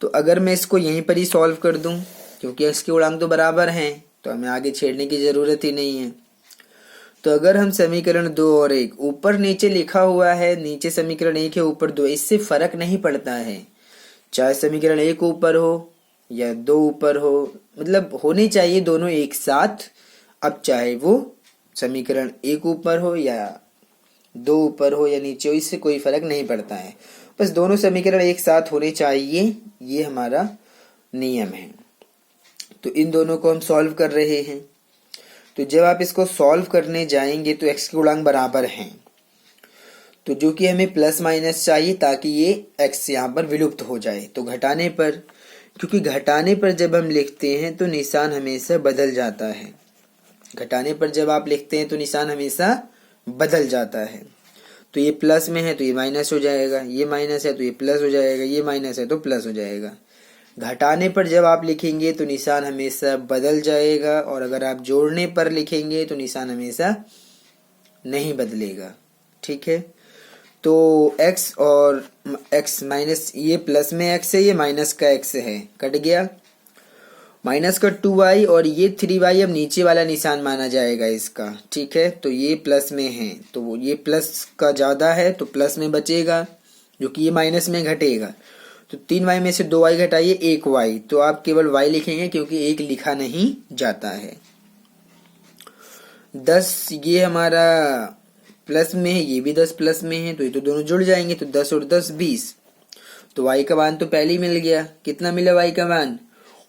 तो अगर मैं इसको यहीं पर ही सॉल्व कर दूं, क्योंकि x के गुणांक तो बराबर हैं तो हमें आगे छेड़ने की जरूरत ही नहीं है। तो अगर हम समीकरण 2 और 1, ऊपर नीचे लिखा हुआ है, नीचे समीकरण 1 है ऊपर 2, इससे फर्क नहीं पड़ता है, चाहे समीकरण 1 ऊपर हो या 2 ऊपर हो, मतलब होने चाहिए दोनों एक साथ। अब चाहे वो समीकरण 1 ऊपर हो या 2 ऊपर हो या नीचे हो, इससे कोई फर्क नहीं पड़ता है, बस दोनों समीकरण एक साथ होने चाहिए, ये हमारा नियम है। तो इन दोनों को हम सॉल्व कर रहे हैं। तो जब आप इसको सॉल्व करने जाएंगे तो x के गुणांक बराबर हैं, तो जो कि हमें प्लस माइनस चाहिए ताकि ये x यहाँ पर विलुप्त हो जाए। तो घटाने पर, क्योंकि घटाने पर जब हम लिखते हैं तो निशान हमेशा बदल जाता है, घटाने पर जब आप लिखते हैं तो निशान हमेशा बदल जाता है। तो ये प्लस में है तो ये माइनस हो जाएगा, ये माइनस है तो ये प्लस हो जाएगा, ये माइनस है तो प्लस हो जाएगा। घटाने पर जब आप लिखेंगे तो निशान हमेशा बदल जाएगा, और अगर आप जोड़ने पर लिखेंगे तो निशान हमेशा नहीं बदलेगा। ठीक है, तो x और x माइनस, ये प्लस में x है, ये माइनस का x है, कट गया। माइनस का 2y और ये 3y अब नीचे वाला निशान माना जाएगा इसका। ठीक है, तो ये प्लस में है तो ये प्लस का ज़्यादा है तो प्लस में बचेगा, जो कि ये माइनस में घटेगा। तो 3y में से 2y घटाइए 1y, तो आप केवल y लिखेंगे क्योंकि 1 लिखा नहीं जाता है। 10 ये हमारा प्लस में है, ये भी 10 प्लस में है, तो ये तो दोनों जुड़ जाएंगे, तो 10 और 10 20। तो y का मान तो पहले ही मिल गया। कितना मिला y का मान?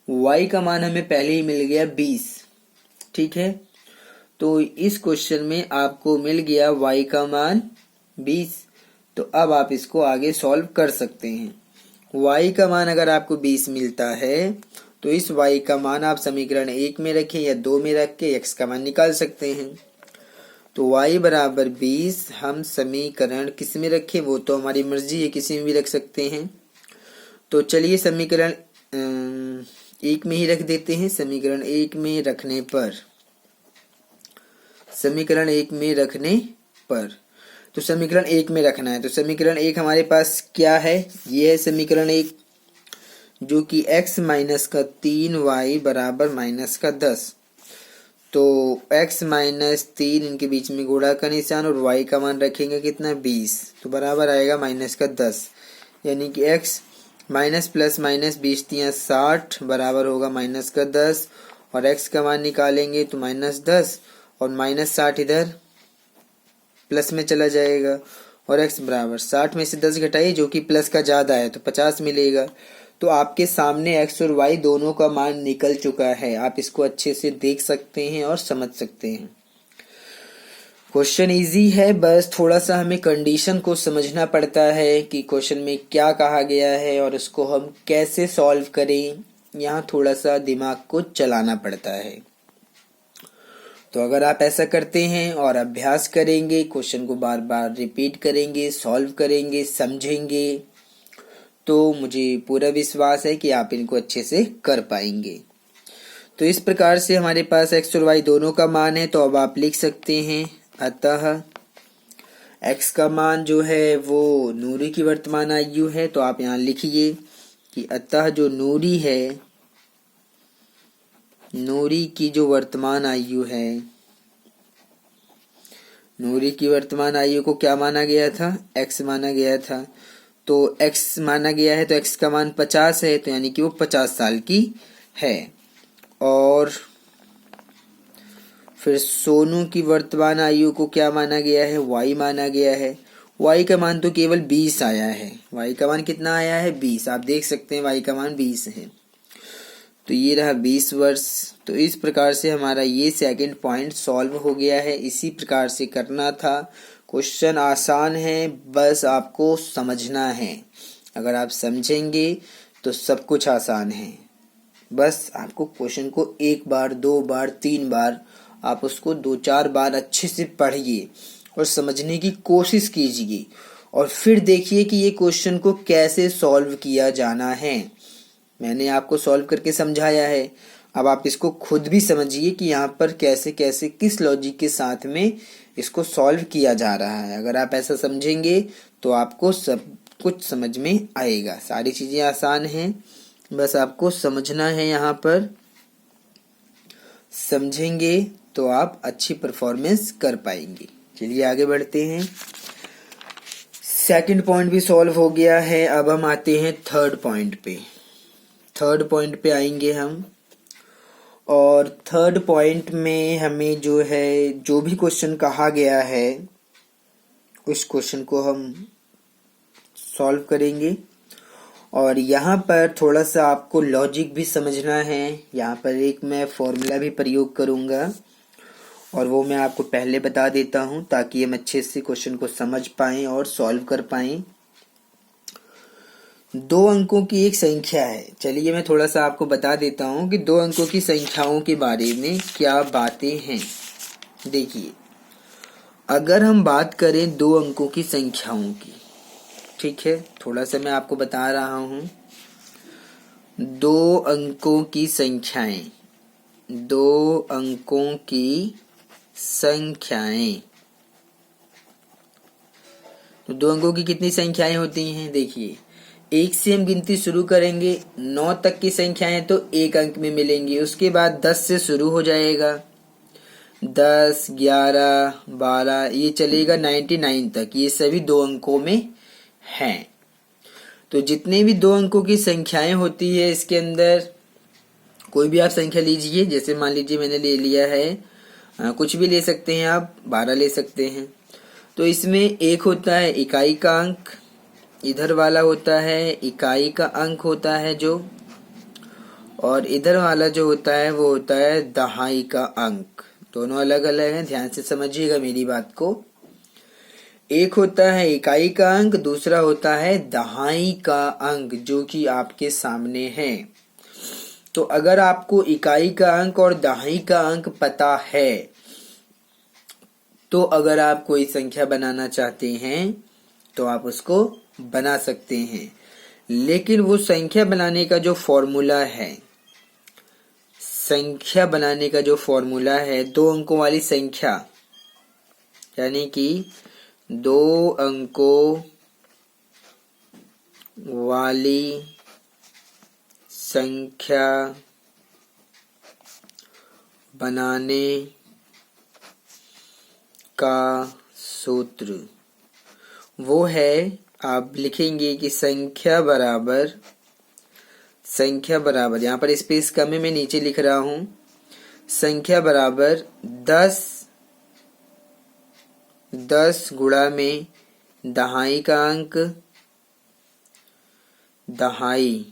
y का मान हमें पहले ही मिल गया 20। ठीक है, तो इस क्वेश्चन में आपको मिल गया y का मान 20। तो अब आप इसको आगे सॉल्व कर सकते हैं। y का मान अगर आपको 20 मिलता है तो इस y का मान आप समीकरण 1 में रखें या 2 में रख के x का मान निकाल सकते हैं। तो y बराबर 20 हम समीकरण किस में रखें वो तो हमारी मर्जी है, किसी में भी रख सकते हैं। तो चलिए समीकरण 1 में ही रख देते हैं। समीकरण 1 में रखने पर, समीकरण 1 में रखने पर, तो समीकरण 1 में रखना है। तो समीकरण 1 हमारे पास क्या है? ये है समीकरण 1, जो कि x माइनस का 3y बराबर माइनस का 10। तो x माइनस 3 इनके बीच में गुणा का निशान और y का मान रखेंगे कितना 20, तो बराबर आएगा माइनस का 10, यानी कि x माइनस प्लस माइनस 20 तियां 60 बराबर होगा माइनस का 10, और x का मान निकालेंगे तो माइनस 10 और माइनस 60 इधर प्लस में चला जाएगा, और x बराबर 60 में से 10 घटाइए जो कि प्लस का ज़्यादा है तो 50 मिलेगा। तो आपके सामने x और y दोनों का मान निकल चुका है, आप इसको अच्छे से देख सकते हैं और समझ सकते हैं। क्वेश्चन इजी है, बस थोड़ा सा हमें कंडीशन को समझना पड़ता है कि क्वेश्चन में क्या कहा गया है और उसको हम कैसे सॉल्व करें, यहाँ थोड़ा सा दिमाग को चलाना पड़ता है। तो अगर आप ऐसा करते हैं और अभ्यास करेंगे, क्वेश्चन को बार बार रिपीट करेंगे, सॉल्व करेंगे, समझेंगे, तो मुझे पूरा विश्वास है कि आप इनको अच्छे से कर पाएंगे। तो इस प्रकार से हमारे पास x और y दोनों का मान है, तो अब आप लिख सकते हैं अतः x का मान जो है वो नूरी की वर्तमान आयु है, तो आप यहाँ लिखिए कि अतः जो नूरी है, नूरी की जो वर्तमान आयु है, नूरी की वर्तमान आयु को क्या माना गया था, x माना गया था, तो x माना गया है तो x का मान 50 है, तो यानी कि वो 50 साल की है। और फिर सोनू की वर्तमान आयु को क्या माना गया है, y माना गया है। y का मान तो केवल 20 आया है, y का मान कितना आया है 20, आप देख सकते हैं y का मान 20 है, तो ये रहा 20 वर्ष। तो इस प्रकार से हमारा ये सेकंड पॉइंट सॉल्व हो गया है। इसी प्रकार से करना था, क्वेश्चन आसान है, बस आपको समझना है। अगर आप समझेंगे तो सब कुछ आसान है। बस आपको क्वेश्चन को एक बार, दो बार, तीन बार, आप उसको दो चार बार अच्छे से पढ़िए और समझने की कोशिश कीजिए, और फिर देखिए कि ये क्वेश्चन को कैसे सॉल्व किया जाना है। मैंने आपको सॉल्व करके समझाया है, अब आप इसको खुद भी समझिए कि यहाँ पर कैसे कैसे किस लॉजिक के साथ में इसको सॉल्व किया जा रहा है। अगर आप ऐसा समझेंगे तो आपको सब कुछ समझ में आएगा। सारी चीज़ें आसान हैं, बस आपको समझना है। यहाँ पर समझेंगे तो आप अच्छी परफॉर्मेंस कर पाएंगे। चलिए आगे बढ़ते हैं। सेकंड पॉइंट भी सॉल्व हो गया है, अब हम आते हैं थर्ड पॉइंट पे। थर्ड पॉइंट पे आएंगे हम, और थर्ड पॉइंट में हमें जो है, जो भी क्वेश्चन कहा गया है उस क्वेश्चन को हम सॉल्व करेंगे। और यहाँ पर थोड़ा सा आपको लॉजिक भी समझना है। यहाँ पर एक मैं फॉर्मूला भी प्रयोग करूँगा, और वो मैं आपको पहले बता देता हूँ ताकि हम अच्छे से क्वेश्चन को समझ पाएँ और सॉल्व कर पाएँ। 2 अंकों की एक संख्या है। चलिए मैं थोड़ा सा आपको बता देता हूँ कि 2 अंकों की संख्याओं के बारे में क्या बातें हैं। देखिए, अगर हम बात करें 2 अंकों की संख्याओं की, ठीक है, थोड़ा सा मैं आपको बता रहा हूँ। 2 अंकों की संख्याएं, 2 अंकों की संख्याएं, तो 2 अंकों की कितनी संख्याएं होती हैं? देखिए, 1 से हम गिनती शुरू करेंगे, 9 तक की संख्याएं तो 1 अंक में मिलेंगी। उसके बाद 10 से शुरू हो जाएगा, 10, 11, 12, ये चलेगा 99 तक, ये सभी 2 अंकों में हैं। तो जितने भी 2 अंकों की संख्याएं होती है, इसके अंदर कोई भी आप संख्या लीजिए, जैसे मान लीजिए मैंने ले लिया है, कुछ भी ले सकते हैं आप, 12 ले सकते हैं। तो इसमें एक होता है इकाई का अंक, इधर वाला होता है इकाई का अंक होता है जो, और इधर वाला जो होता है वो होता है दहाई का अंक। दोनों अलग अलग हैं, ध्यान से समझिएगा मेरी बात को। एक होता है इकाई का अंक, दूसरा होता है दहाई का अंक, जो कि आपके सामने है। तो अगर आपको इकाई का अंक और दहाई का अंक पता है, तो अगर आप कोई संख्या बनाना चाहते हैं तो आप उसको बना सकते हैं। लेकिन वो संख्या बनाने का जो फॉर्मूला है, संख्या बनाने का जो फॉर्मूला है, 2 अंकों वाली संख्या, यानी कि 2 अंकों वाली संख्या बनाने का सूत्र वो है, आप लिखेंगे कि संख्या बराबर यहाँ पर स्पेस कम है, मैं नीचे लिख रहा हूं, संख्या बराबर 10 गुणा में दहाई का अंक, दहाई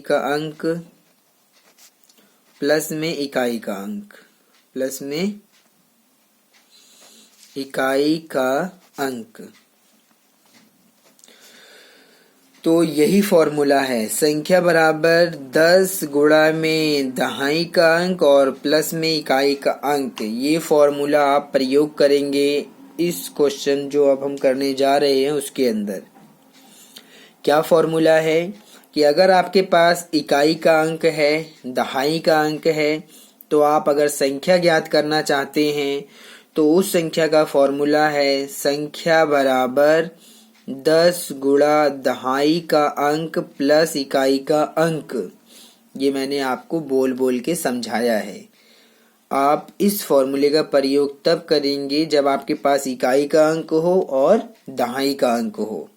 का अंक प्लस में इकाई का अंक। तो यही फॉर्मूला है, संख्या बराबर 10 गुणा में दहाई का अंक और प्लस में इकाई का अंक। ये फॉर्मूला आप प्रयोग करेंगे इस क्वेश्चन जो अब हम करने जा रहे हैं उसके अंदर। क्या फॉर्मूला है कि अगर आपके पास इकाई का अंक है, दहाई का अंक है, तो आप अगर संख्या ज्ञात करना चाहते हैं तो उस संख्या का फॉर्मूला है संख्या बराबर 10 गुणा दहाई का अंक प्लस इकाई का अंक। ये मैंने आपको बोल बोल के समझाया है। आप इस फॉर्मूले का प्रयोग तब करेंगे जब आपके पास इकाई का अंक हो और दहाई का अंक हो,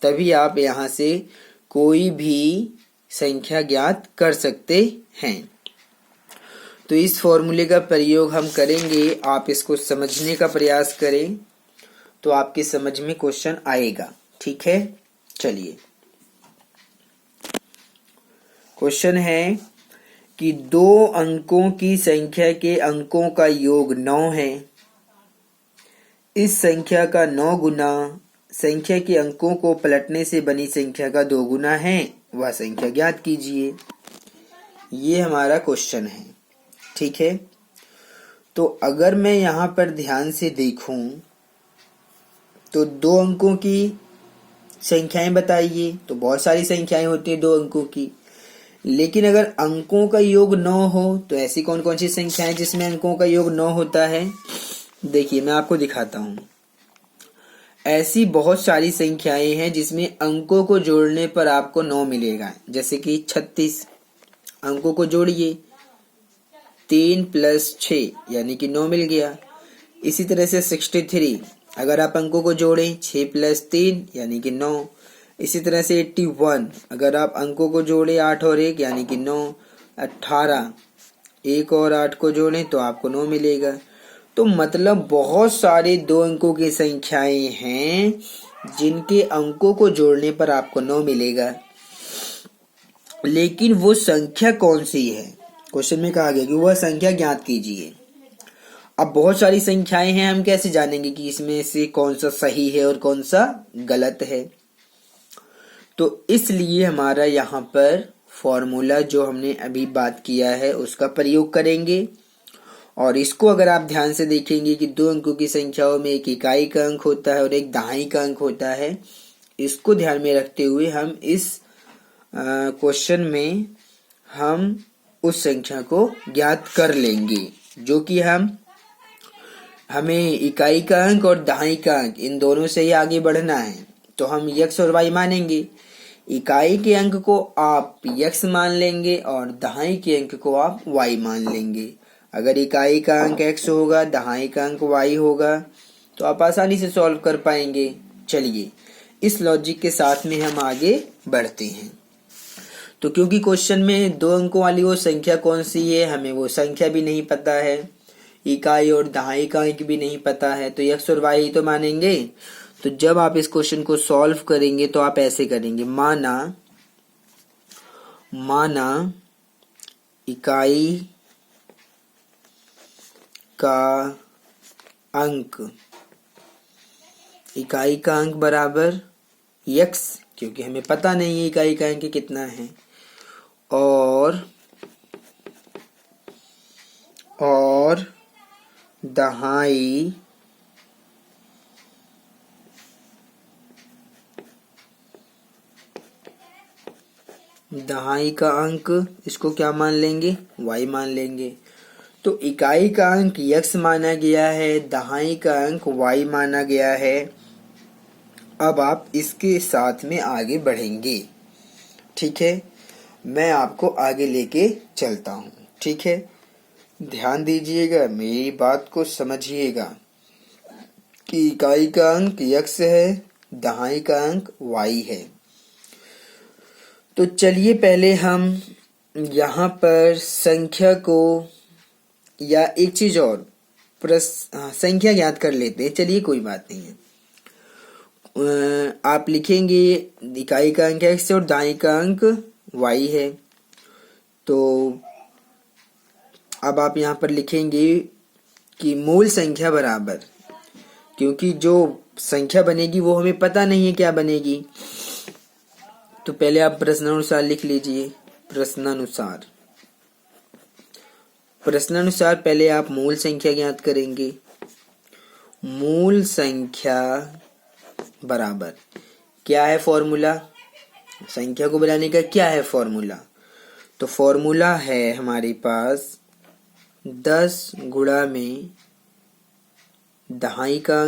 तभी आप यहाँ से कोई भी संख्या ज्ञात कर सकते हैं। तो इस फॉर्मूले का प्रयोग हम करेंगे, आप इसको समझने का प्रयास करें तो आपके समझ में क्वेश्चन आएगा। ठीक है, चलिए क्वेश्चन है कि 2 अंकों की संख्या के अंकों का योग 9 है। इस संख्या का 9 गुना संख्या के अंकों को पलटने से बनी संख्या का 2 गुना है, वह संख्या ज्ञात कीजिए। ये हमारा क्वेश्चन है। ठीक है, तो अगर मैं यहाँ पर ध्यान से देखूं तो 2 अंकों की संख्याएं बताइए, तो बहुत सारी संख्याएं होती है 2 अंकों की, लेकिन अगर अंकों का योग 9 हो तो ऐसी कौन कौन सी संख्याएं जिसमें अंकों का योग 9 होता है? देखिए मैं आपको दिखाता हूं। ऐसी बहुत सारी संख्याएं हैं जिसमें अंकों को जोड़ने पर आपको 9 मिलेगा, जैसे कि 36। अंकों को जोड़िए, 3 + 6 यानी कि 9 मिल गया। इसी तरह से 63, अगर आप अंकों को जोड़ें 6 + 3 यानी कि 9। इसी तरह से 81, अगर आप अंकों को जोड़ें 8 और 1 यानी कि 9। 18, 1 और 8 को जोड़ें तो आपको 9 मिलेगा। तो मतलब बहुत सारे 2 अंकों की संख्याएं हैं जिनके अंकों को जोड़ने पर आपको 9 मिलेगा, लेकिन वो संख्या कौन सी है? क्वेश्चन में कहा गया कि वह संख्या ज्ञात कीजिए। अब बहुत सारी संख्याएं हैं, हम कैसे जानेंगे कि इसमें से कौन सा सही है और कौन सा गलत है? तो इसलिए हमारा यहाँ पर फॉर्मूला जो हमने अभी बात किया है उसका प्रयोग करेंगे। और इसको अगर आप ध्यान से देखेंगे कि 2 अंकों की संख्याओं में एक इकाई का अंक होता है और एक दहाई का अंक होता है, इसको ध्यान में रखते हुए हम इस क्वेश्चन में हम उस संख्या को ज्ञात कर लेंगे, जो कि हमें इकाई का अंक और दहाई का अंक इन दोनों से ही आगे बढ़ना है। तो हम x और y मानेंगे। इकाई के अंक को आप x मान लेंगे और दहाई के अंक को आप y मान लेंगे। अगर इकाई का अंक x होगा, दहाई का अंक y होगा, तो आप आसानी से सॉल्व कर पाएंगे। चलिए इस लॉजिक के साथ में हम आगे बढ़ते हैं। तो क्योंकि क्वेश्चन में 2 अंकों वाली वो संख्या कौन सी है, हमें वो संख्या भी नहीं पता है, इकाई और दहाई का अंक भी नहीं पता है, तो x और y ही तो मानेंगे। तो जब आप इस क्वेश्चन को सॉल्व करेंगे तो आप ऐसे करेंगे, माना इकाई का अंक बराबर x, क्योंकि हमें पता नहीं है इकाई का अंक कितना है, और दहाई का अंक, इसको क्या मान लेंगे? y मान लेंगे। तो इकाई का अंक x माना गया है, दहाई का अंक y माना गया है। अब आप इसके साथ में आगे बढ़ेंगे। ठीक है, मैं आपको आगे लेके चलता हूँ। ठीक है, ध्यान दीजिएगा, मेरी बात को समझिएगा कि इकाई का अंक x है, दहाई का अंक y है। तो चलिए पहले हम यहाँ पर संख्या को, या एक चीज और, संख्या ज्ञात कर लेते हैं। चलिए कोई बात नहीं है। आप लिखेंगे इकाई का अंक x है और दाई का अंक y है। तो अब आप यहाँ पर लिखेंगे कि मूल संख्या बराबर, क्योंकि जो संख्या बनेगी वो हमें पता नहीं है क्या बनेगी। तो पहले आप प्रश्नानुसार लिख लीजिए। प्रश्नानुसार पहले आप मूल संख्या ज्ञात करेंगे। मूल संख्या बराबर क्या है फॉर्मूला, संख्या को बनाने का क्या है फॉर्मूला? तो फॉर्मूला है हमारे पास 10 गुणा में दहाई का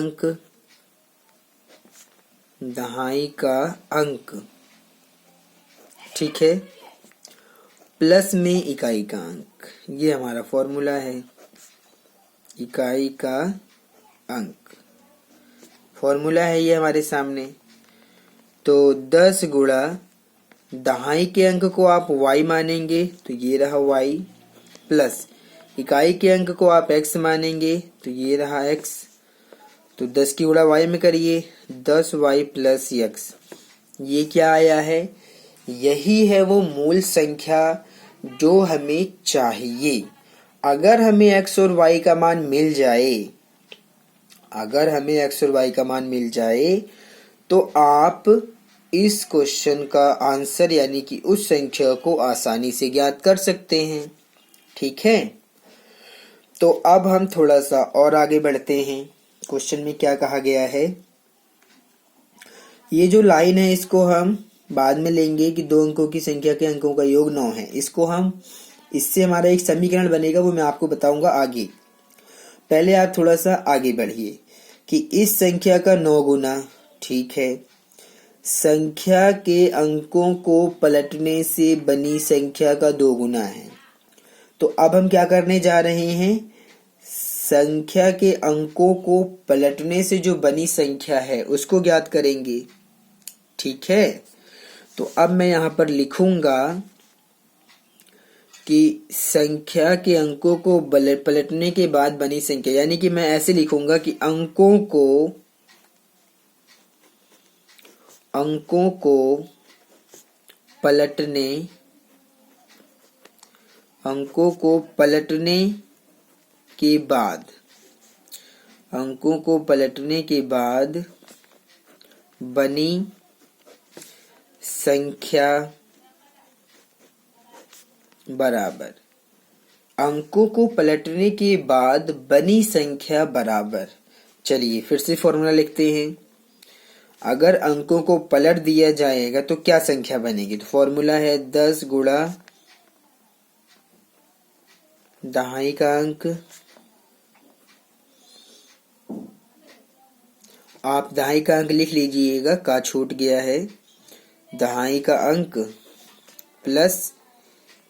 अंक, ठीक है, प्लस में इकाई का अंक। ये हमारा फॉर्मूला है, इकाई का अंक फॉर्मूला है ये हमारे सामने। तो 10 गुणा दहाई के अंक को आप y मानेंगे तो ये रहा y, प्लस इकाई के अंक को आप x मानेंगे तो ये रहा x। तो 10 की गुणा y में करिए, 10y प्लस x। ये क्या आया है? यही है वो मूल संख्या जो हमें चाहिए। अगर हमें x और y का मान मिल जाए, तो आप इस क्वेश्चन का आंसर यानी कि उस संख्या को आसानी से ज्ञात कर सकते हैं। ठीक है, तो अब हम थोड़ा सा और आगे बढ़ते हैं। क्वेश्चन में क्या कहा गया है, ये जो लाइन है इसको हम बाद में लेंगे कि 2 अंकों की संख्या के अंकों का योग 9 है। इससे हमारा एक समीकरण बनेगा, वो मैं आपको बताऊंगा आगे। पहले आप थोड़ा सा आगे बढ़िए कि इस संख्या का 9 गुना, ठीक है, संख्या के अंकों को पलटने से बनी संख्या का 2 गुना है। तो अब हम क्या करने जा रहे हैं, संख्या के अंकों को पलटने से जो बनी संख्या है उसको ज्ञात करेंगे। ठीक है, तो अब मैं यहाँ पर लिखूंगा कि संख्या के अंकों को पलटने के बाद बनी संख्या, यानी कि मैं ऐसे लिखूंगा कि अंकों को पलटने के बाद बनी संख्या बराबर, अंकों को पलटने के बाद बनी संख्या बराबर। चलिए फिर से फॉर्मूला लिखते हैं। अगर अंकों को पलट दिया जाएगा तो क्या संख्या बनेगी? तो फॉर्मूला है 10 गुणा दहाई का अंक, आप दहाई का अंक लिख लीजिएगा, का छूट गया है, दहाई का अंक प्लस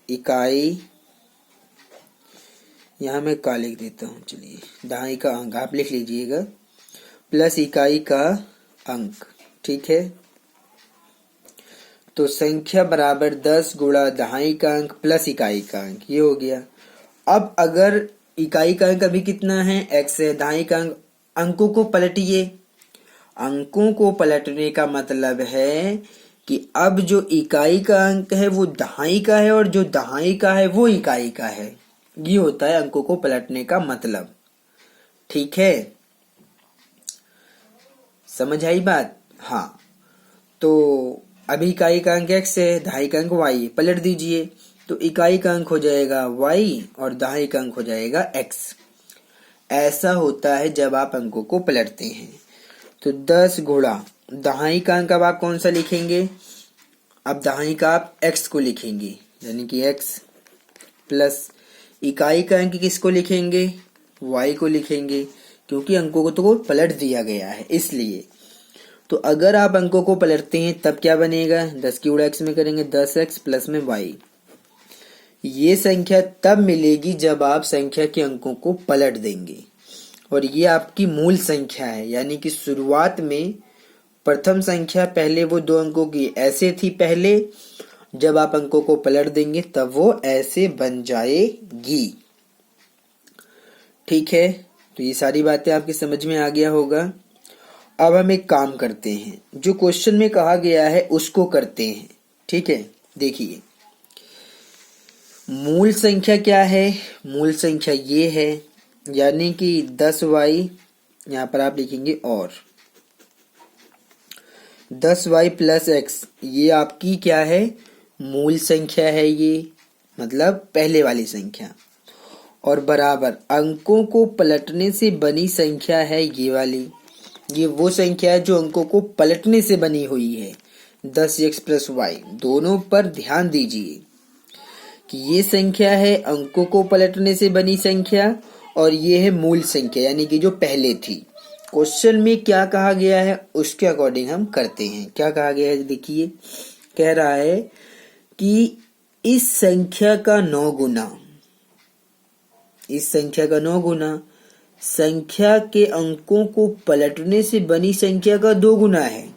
इकाई, यहाँ मैं का लिख देता हूँ। चलिए दहाई का अंक आप लिख लीजिएगा, प्लस इकाई का अंक। ठीक है, तो संख्या बराबर 10 गुणा दहाई का अंक प्लस इकाई का अंक, ये हो गया। अब अगर इकाई का अंक अभी कितना है, x है, दहाई का अंक, अंकों को पलटिए। अंकों को पलटने का मतलब है कि अब जो इकाई का अंक है वो दहाई का है और जो दहाई का है वो इकाई का है। ये होता है अंकों को पलटने का मतलब। ठीक है, समझ आई बात? हाँ, तो अभी इकाई का अंक x है, दहाई का अंक y, पलट दीजिए तो इकाई का अंक हो जाएगा y और दहाई का अंक हो जाएगा x। ऐसा होता है जब आप अंकों को पलटते हैं। तो 10 गुणा दहाई का अंक अब आप कौन सा लिखेंगे? अब दहाई का आप x को लिखेंगे, यानी कि x, प्लस इकाई का अंक किसको लिखेंगे? y को लिखेंगे, क्योंकि अंकों को तो पलट दिया गया है इसलिए। तो अगर आप अंकों को पलटते हैं तब क्या बनेगा, 10 की गुणा x में करेंगे 10x प्लस में y। ये संख्या तब मिलेगी जब आप संख्या के अंकों को पलट देंगे, और ये आपकी मूल संख्या है, यानी कि शुरुआत में प्रथम संख्या पहले वो 2 अंकों की ऐसे थी पहले, जब आप अंकों को पलट देंगे तब वो ऐसे बन जाएगी। ठीक है, तो ये सारी बातें आपकी समझ में आ गया होगा। अब हम एक काम करते हैं, जो क्वेश्चन में कहा गया है उसको करते हैं। ठीक है, देखिए मूल संख्या क्या है, मूल संख्या ये है, यानी कि 10y, यहाँ पर आप लिखेंगे और 10y प्लस x, ये आपकी क्या है, मूल संख्या है, ये मतलब पहले वाली संख्या, और बराबर अंकों को पलटने से बनी संख्या है ये वाली। ये वो संख्या है जो अंकों को पलटने से बनी हुई है, 10x प्लस y। दोनों पर ध्यान दीजिए कि ये संख्या है अंकों को पलटने से बनी संख्या, और ये है मूल संख्या, यानी कि जो पहले थी। क्वेश्चन में क्या कहा गया है उसके अकॉर्डिंग हम करते हैं। क्या कहा गया है, देखिए कह रहा है कि इस संख्या का 9 गुना, इस संख्या का 9 गुना संख्या के अंकों को पलटने से बनी संख्या का 2 गुना है।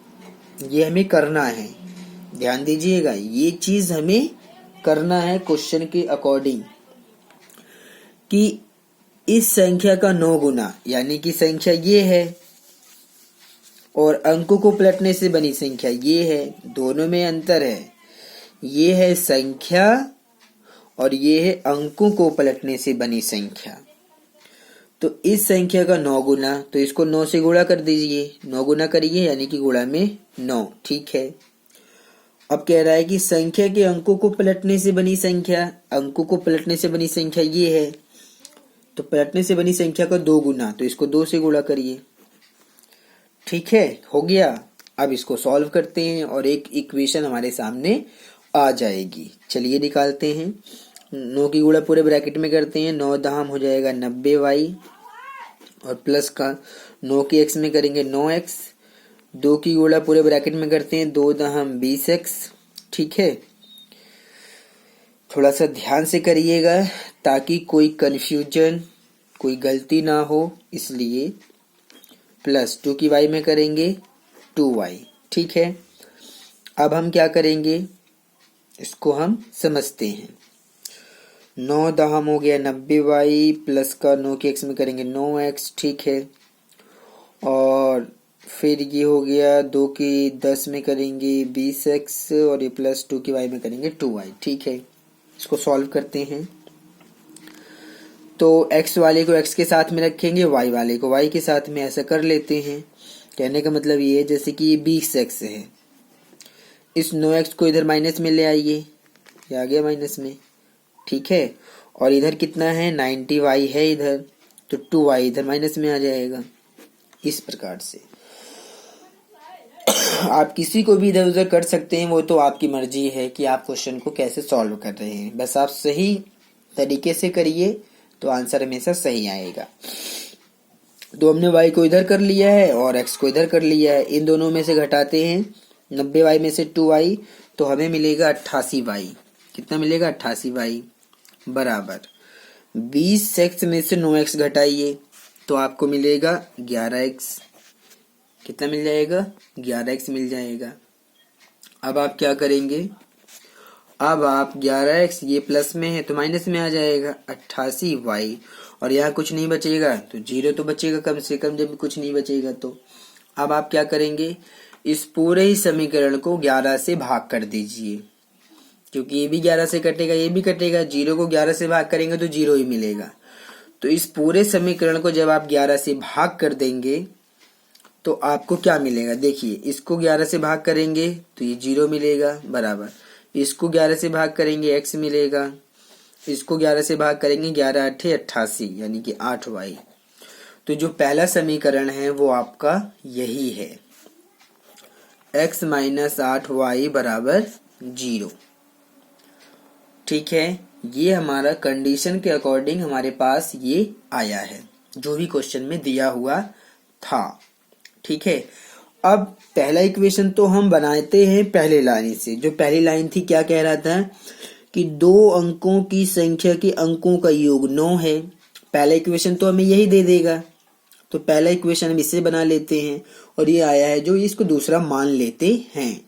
ये हमें करना है, ध्यान दीजिएगा, ये चीज हमें करना है क्वेश्चन के अकॉर्डिंग, कि इस संख्या का 9 गुना, यानी कि संख्या ये है और अंकों को पलटने से बनी संख्या ये है, दोनों में अंतर है। ये है संख्या और ये है अंकों को पलटने से बनी संख्या। तो इस संख्या का 9 गुना, तो इसको 9 से गुणा कर दीजिए, 9 गुना करिए यानी कि गुणा में 9। ठीक है, अब कह रहा है कि संख्या के अंकों को पलटने से बनी संख्या, अंकों को पलटने से बनी संख्या ये है, तो पलटने से बनी संख्या का 2 गुना, तो इसको 2 से गुणा करिए। ठीक है, हो गया। अब इसको सॉल्व करते हैं और एक इक्वेशन हमारे सामने आ जाएगी। चलिए निकालते हैं। 9 की गुणा पूरे ब्रैकेट में करते हैं, 9 दाम हो जाएगा 90y, और प्लस का 9 की x में करेंगे 9x, 2 की गुणा पूरे ब्रैकेट में करते हैं, 2 दाम 20x। ठीक है, थोड़ा सा ध्यान से करिएगा ताकि कोई कंफ्यूजन, कोई गलती ना हो, इसलिए प्लस 2 की y में करेंगे 2y। ठीक है, अब हम क्या करेंगे इसको हम समझते हैं। 9 दाम हो गया 90y, प्लस का 9 की x में करेंगे 9x। ठीक है, और फिर ये हो गया 2 की 10 में करेंगे 20x, और ये प्लस 2 की y में करेंगे 2y। ठीक है, इसको सॉल्व करते हैं। तो x वाले को x के साथ में रखेंगे, y वाले को y के साथ में, ऐसा कर लेते हैं। कहने का मतलब ये है जैसे कि ये 20x है, इस 9x को इधर माइनस में ले आइए, ये आ गया माइनस में। ठीक है, और इधर कितना है 90y है इधर, तो 2y इधर माइनस में आ जाएगा। इस प्रकार से आप किसी को भी इधर उधर कर सकते हैं, वो तो आपकी मर्जी है कि आप क्वेश्चन को कैसे सॉल्व कर रहे हैं। बस आप सही तरीके से करिए तो आंसर हमेशा सही आएगा। तो हमने y को इधर कर लिया है और x को इधर कर लिया है, इन दोनों में से घटाते हैं 90y में से 2y, तो हमें मिलेगा 88y। कितना मिलेगा 88y, बराबर 20x में से 9x घटाइए तो आपको मिलेगा 11x। कितना मिल जाएगा 11x मिल जाएगा। अब आप क्या करेंगे, अब आप 11x, ये प्लस में है तो माइनस में आ जाएगा 88y, और यहाँ कुछ नहीं बचेगा तो 0 तो बचेगा कम से कम, जब कुछ नहीं बचेगा तो। अब आप क्या करेंगे, इस पूरे ही समीकरण को 11 से भाग कर दीजिए, क्योंकि ये भी 11 से कटेगा, ये भी कटेगा, 0 को 11 से भाग करेंगे तो 0 ही मिलेगा। तो इस पूरे समीकरण को जब आप 11 से भाग कर देंगे तो आपको क्या मिलेगा, देखिए इसको 11 से भाग करेंगे तो ये 0 मिलेगा, बराबर इसको 11 से भाग करेंगे x मिलेगा, इसको 11 से भाग करेंगे 11 8 88 यानी कि 8y। तो जो पहला समीकरण है वो आपका यही है, x माइनस 8y बराबर 0। ठीक है, ये हमारा कंडीशन के अकॉर्डिंग हमारे पास ये आया है जो भी क्वेश्चन में दिया हुआ था। ठीक है, अब पहला इक्वेशन तो हम बनाते हैं पहले लाइन से। जो पहली लाइन थी क्या कह रहा था कि दो अंकों की संख्या के अंकों का योग 9 है। पहला इक्वेशन तो हमें यही दे देगा, तो पहला इक्वेशन हम इससे बना लेते हैं और ये आया है जो इसको दूसरा मान लेते हैं।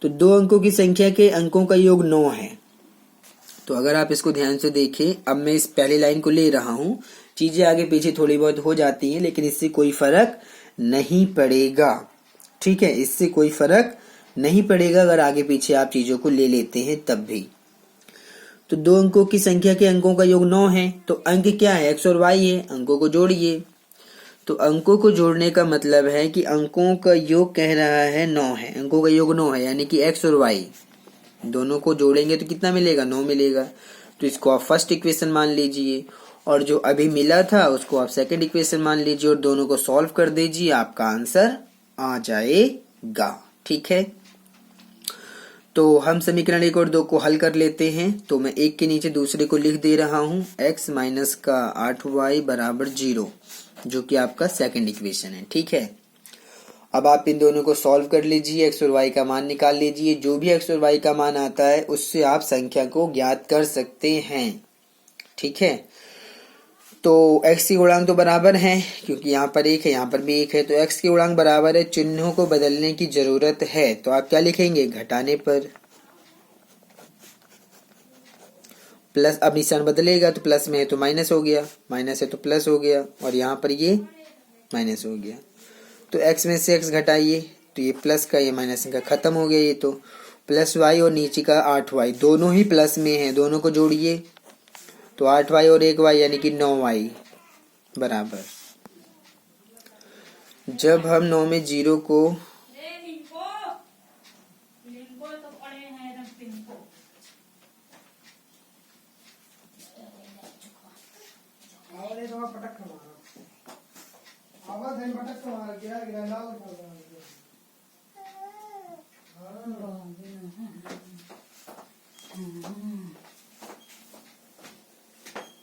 तो दो अंकों की संख्या के अंकों का योग 9 है। तो अगर आप इसको ध्यान से देखें, अब मैं इस पहली लाइन को ले रहा हूं, चीजें आगे पीछे थोड़ी बहुत हो जाती हैं लेकिन इससे कोई फर्क नहीं पड़ेगा। ठीक है, इससे कोई फर्क नहीं पड़ेगा अगर आगे पीछे आप चीजों को ले लेते हैं तब भी। तो दो अंकों की संख्या के अंकों का योग 9 है, तो अंक क्या है, x और y है, अंकों को जोड़िए। तो अंकों को जोड़ने का मतलब है कि अंकों का योग कह रहा है 9 है, अंकों का योग 9 है, यानी कि x और y दोनों को जोड़ेंगे तो कितना मिलेगा, 9 मिलेगा। तो इसको आप फर्स्ट इक्वेशन मान लीजिए और जो अभी मिला था उसको आप सेकंड इक्वेशन मान लीजिए और दोनों को सॉल्व कर दीजिए, आपका आंसर आ जाएगा। ठीक है, तो हम समीकरण 1 और 2 को हल कर लेते हैं। तो मैं एक के नीचे दूसरे को लिख दे रहा हूं, x माइनस का 8y बराबर 0, जो कि आपका सेकंड इक्वेशन है। ठीक है, अब आप इन दोनों को सॉल्व कर लीजिए, x और y का मान निकाल लीजिए। जो भी x और y का मान आता है उससे आप संख्या को ज्ञात कर सकते हैं। ठीक है, तो x की गुणांक तो बराबर है क्योंकि यहाँ पर 1 है, यहाँ पर भी 1 है, तो x की गुणांक बराबर है। चिन्हों को बदलने की जरूरत है, तो आप क्या लिखेंगे, घटाने पर प्लस। अब निशान बदलेगा तो प्लस में है तो माइनस हो गया, माइनस है तो प्लस हो गया और यहाँ पर ये माइनस हो गया। तो x में से x घटाइए तो ये प्लस का ये माइनस का खत्म हो गया। ये तो प्लस y और नीचे का 8y दोनों ही प्लस में है, दोनों को जोड़िए तो 8y और 1y यानी कि 9y बराबर। जब हम 9 में 0 को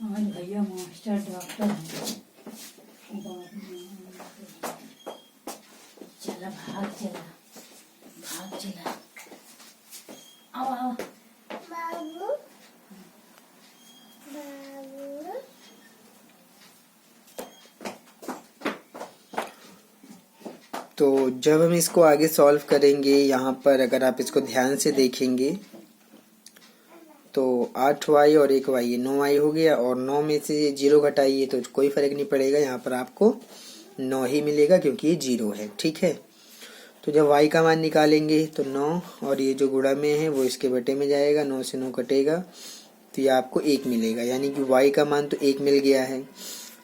भैया मास्टर डॉक्टर चला भाग चला आओ आओ बाबू बाबू। तो जब हम इसको आगे सॉल्व करेंगे, यहाँ पर अगर आप इसको ध्यान से देखेंगे तो 8y और 1y ये 9y हो गया और 9 में से 0 घटाइए तो कोई फर्क नहीं पड़ेगा, यहाँ पर आपको 9 ही मिलेगा क्योंकि ये 0 है। ठीक है, तो जब y का मान निकालेंगे तो 9 और ये जो गुणा में है वो इसके बटे में जाएगा, 9 से 9 कटेगा तो ये आपको 1 मिलेगा, यानी कि y का मान तो 1 मिल गया है।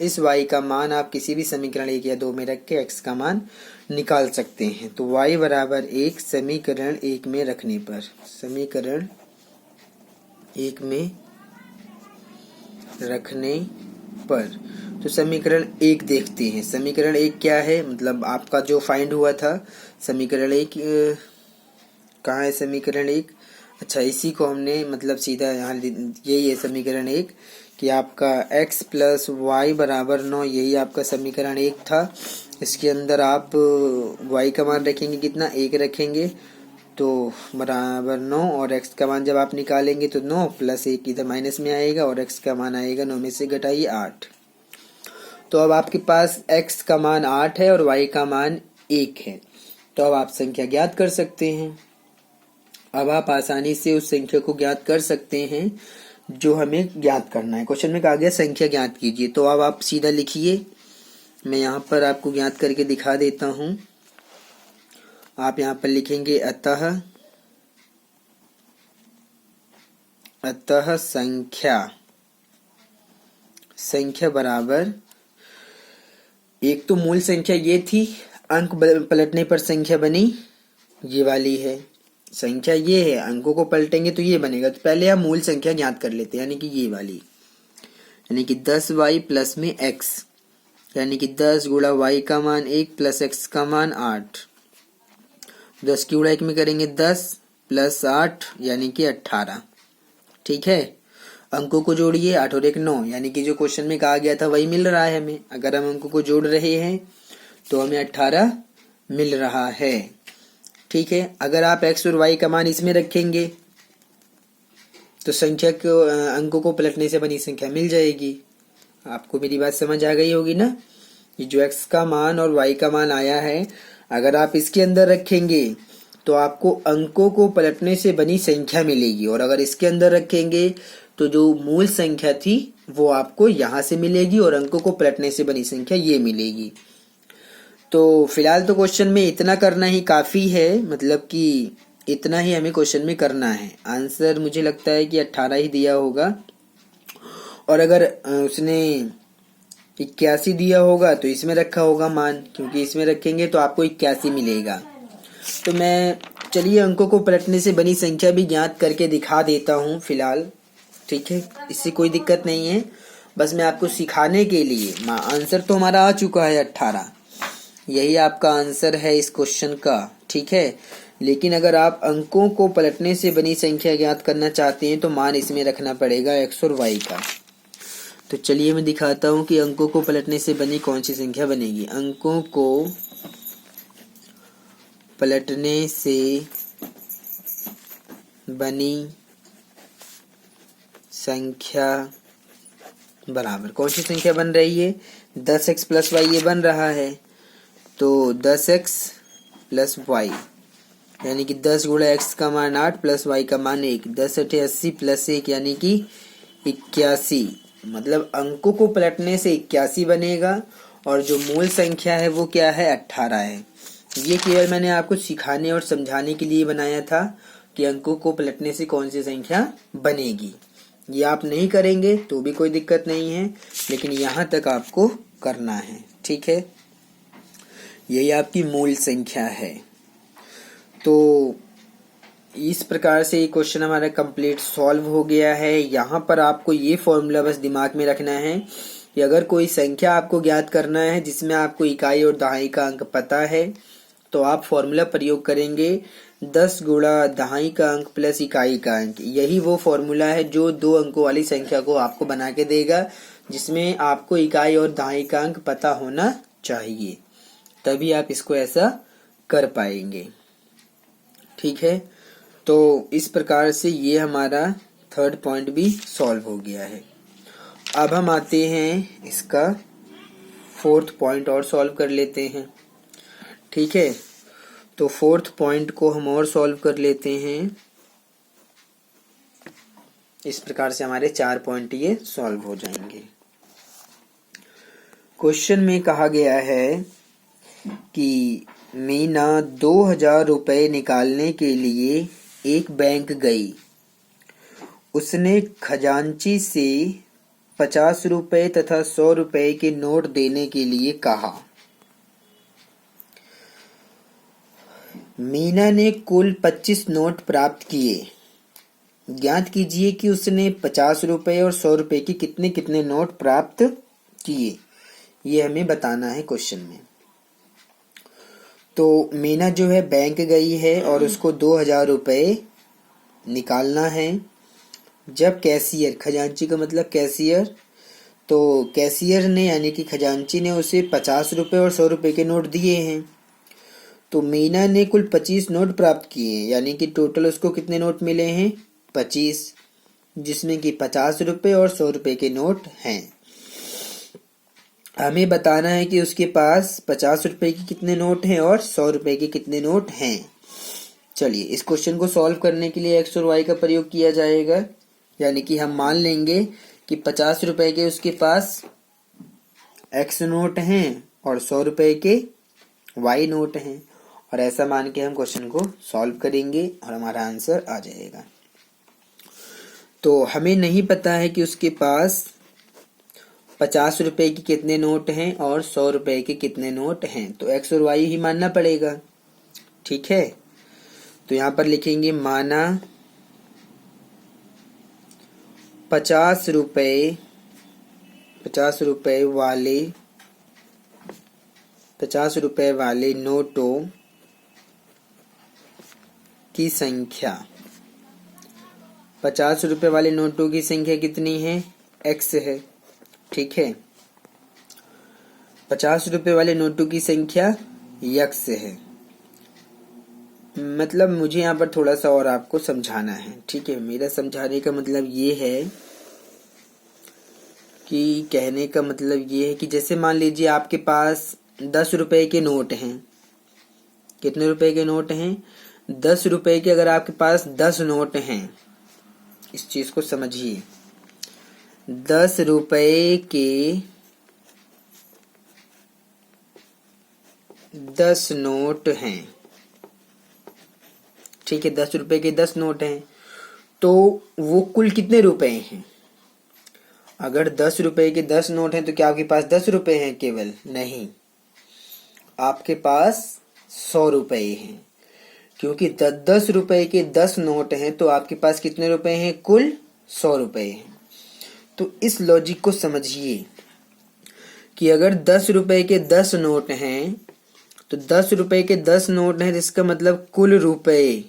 इस y का मान आप किसी भी समीकरण 1 या 2 में रख के x का मान निकाल सकते हैं। तो y बराबर 1 समीकरण 1 में रखने पर, समीकरण 1 में रखने पर, तो समीकरण 1 देखते हैं। समीकरण 1 क्या है, मतलब आपका जो फाइंड हुआ था समीकरण 1 कहाँ है, समीकरण 1, अच्छा इसी को हमने मतलब सीधा यहाँ यही है समीकरण 1 कि आपका x प्लस वाई बराबर 9, यही आपका समीकरण 1 था। इसके अंदर आप y का मान रखेंगे कितना, 1 रखेंगे तो बराबर 9 और x का मान जब आप निकालेंगे तो 9 प्लस 1 इधर माइनस में आएगा और x का मान आएगा 9 में से घटाइए 8। तो अब आपके पास x का मान 8 है और y का मान 1 है, तो अब आप संख्या ज्ञात कर सकते हैं। अब आप आसानी से उस संख्या को ज्ञात कर सकते हैं जो हमें ज्ञात करना है। क्वेश्चन में कहा गया संख्या ज्ञात कीजिए, तो अब आप सीधा लिखिए, मैं यहाँ पर आपको ज्ञात करके दिखा देता हूँ। आप यहाँ पर लिखेंगे अतः संख्या बराबर, एक तो मूल संख्या ये थी, अंक पलटने पर संख्या बनी ये वाली है, संख्या ये है, अंकों को पलटेंगे तो ये बनेगा। तो पहले हम मूल संख्या ज्ञात कर लेते हैं, यानी कि ये वाली, यानी कि 10y प्लस में x, यानी कि 10 गुणा y का मान 1 प्लस x का मान 8। 10 की गुणा 1 में करेंगे 10 प्लस 8 यानी कि 18। ठीक है, अंकों को जोड़िए, 8 और 1 9, यानी कि जो क्वेश्चन में कहा गया था वही मिल रहा है हमें। अगर हम अंकों को जोड़ रहे हैं तो हमें 18 मिल रहा है। ठीक है, अगर आप x और y का मान इसमें रखेंगे तो संख्या को अंकों को पलटने से बनी संख्या मिल जाएगी। आपको मेरी बात समझ आ गई होगी ना। ये जो x का मान और y का मान आया है, अगर आप इसके अंदर रखेंगे तो आपको अंकों को पलटने से बनी संख्या मिलेगी, और अगर इसके अंदर रखेंगे तो जो मूल संख्या थी वो आपको यहाँ से मिलेगी और अंकों को पलटने से बनी संख्या ये मिलेगी। तो फिलहाल तो क्वेश्चन में इतना करना ही काफ़ी है, मतलब कि इतना ही हमें क्वेश्चन में करना है। आंसर मुझे लगता है कि 18 ही दिया होगा, और अगर उसने 81 दिया होगा तो इसमें रखा होगा मान, क्योंकि इसमें रखेंगे तो आपको 81 मिलेगा। तो मैं चलिए अंकों को पलटने से बनी संख्या भी ज्ञात करके दिखा देता हूँ फिलहाल। ठीक है, इससे कोई दिक्कत नहीं है, बस मैं आपको सिखाने के लिए। आंसर तो हमारा आ चुका है 18, यही आपका आंसर है इस क्वेश्चन का। ठीक है, लेकिन अगर आप अंकों को पलटने से बनी संख्या ज्ञात करना चाहते हैं तो मान इसमें रखना पड़ेगा x और y का। तो चलिए मैं दिखाता हूँ कि अंकों को पलटने से बनी कौन सी संख्या बनेगी। अंकों को पलटने से बनी संख्या बराबर कौन सी संख्या बन रही है, 10x प्लस वाई ये बन रहा है। तो 10x प्लस वाई यानी कि 10 गुणा x का मान 8 प्लस y का मान 1, 10 अठे 80 प्लस 1 यानी कि 81। मतलब अंकों को पलटने से 81 बनेगा, और जो मूल संख्या है वो क्या है, 18 है। ये केवल मैंने आपको सिखाने और समझाने के लिए बनाया था कि अंकों को पलटने से कौन सी संख्या बनेगी। ये आप नहीं करेंगे तो भी कोई दिक्कत नहीं है, लेकिन यहाँ तक आपको करना है। ठीक है, यही आपकी मूल संख्या है। तो इस प्रकार से ये क्वेश्चन हमारा कंप्लीट सॉल्व हो गया है। यहाँ पर आपको ये फॉर्मूला बस दिमाग में रखना है कि अगर कोई संख्या आपको ज्ञात करना है जिसमें आपको इकाई और दहाई का अंक पता है, तो आप फॉर्मूला प्रयोग करेंगे 10 गुणा दहाई का अंक प्लस इकाई का अंक। यही वो फॉर्मूला है जो 2 अंकों वाली संख्या को आपको बना के देगा, जिसमें आपको इकाई और दहाई का अंक पता होना चाहिए, तभी आप इसको ऐसा कर पाएंगे। ठीक है, तो इस प्रकार से ये हमारा थर्ड पॉइंट भी सॉल्व हो गया है। अब हम आते हैं इसका फोर्थ पॉइंट और सॉल्व कर लेते हैं। ठीक है, तो फोर्थ पॉइंट को हम और सॉल्व कर लेते हैं। इस प्रकार से हमारे 4 पॉइंट ये सॉल्व हो जाएंगे। क्वेश्चन में कहा गया है कि मीना 2000 रुपए निकालने के लिए एक बैंक गई। उसने खजांची से 50 रुपए तथा 100 रुपए के नोट देने के लिए कहा। मीना ने कुल 25 नोट प्राप्त किए। ज्ञात कीजिए कि उसने 50 रुपए और 100 रुपए के कितने कितने नोट प्राप्त किए। ये हमें बताना है क्वेश्चन में। तो मीना जो है बैंक गई है और उसको 2000 रुपए निकालना है। जब कैशियर, खजांची का मतलब कैशियर, तो कैशियर ने यानी कि खजांची ने उसे 50 रुपए और 100 रुपए के नोट दिए हैं। तो मीना ने कुल 25 नोट प्राप्त किए हैं, यानी कि टोटल उसको कितने नोट मिले हैं, 25, जिसमें कि 50 रुपए और 100 रुपए के नोट हैं। हमें बताना है कि उसके पास 50 रुपए के कितने नोट हैं और 100 रुपए के कितने नोट हैं। चलिए इस क्वेश्चन को सॉल्व करने के लिए x और y का प्रयोग किया जाएगा, यानी कि हम मान लेंगे कि 50 रुपए के उसके पास x नोट हैं और 100 रुपए के y नोट हैं, और ऐसा मान के हम क्वेश्चन को सॉल्व करेंगे और हमारा आंसर आ जाएगा। तो हमें नहीं पता है कि उसके पास 50 रुपए के कितने नोट हैं और 100 रुपए के कितने नोट हैं, तो x और y ही मानना पड़ेगा। ठीक है, तो यहाँ पर लिखेंगे माना 50 रुपए वाले नोटों की संख्या। 50 रुपए वाले नोटों की संख्या कितनी है, x है। ठीक है, 50 रुपए वाले नोटों की संख्या यक्स है। मतलब मुझे यहाँ पर थोड़ा सा और आपको समझाना है, ठीक है। मेरा समझाने का मतलब ये है कि कहने का मतलब ये है कि जैसे मान लीजिए आपके पास 10 रुपए के नोट हैं। कितने रुपए के नोट हैं? 10 रुपए के। अगर आपके पास 10 नोट हैं, इस चीज को समझिए। 10 रुपए के 10 नोट हैं, ठीक है। 10 रुपए के 10 नोट हैं, तो वो कुल कितने रुपए हैं? अगर 10 रुपए के 10 नोट हैं तो क्या आपके पास 10 रुपए हैं केवल? नहीं, आपके पास 100 रुपए हैं। क्योंकि 10 रुपए के 10 नोट हैं तो आपके पास कितने रुपए हैं? कुल 100 रुपए हैं। तो इस लॉजिक को समझिए कि अगर 10 रुपए के 10 नोट हैं तो 10 रुपए के 10 नोट हैं, जिसका मतलब कुल रुपए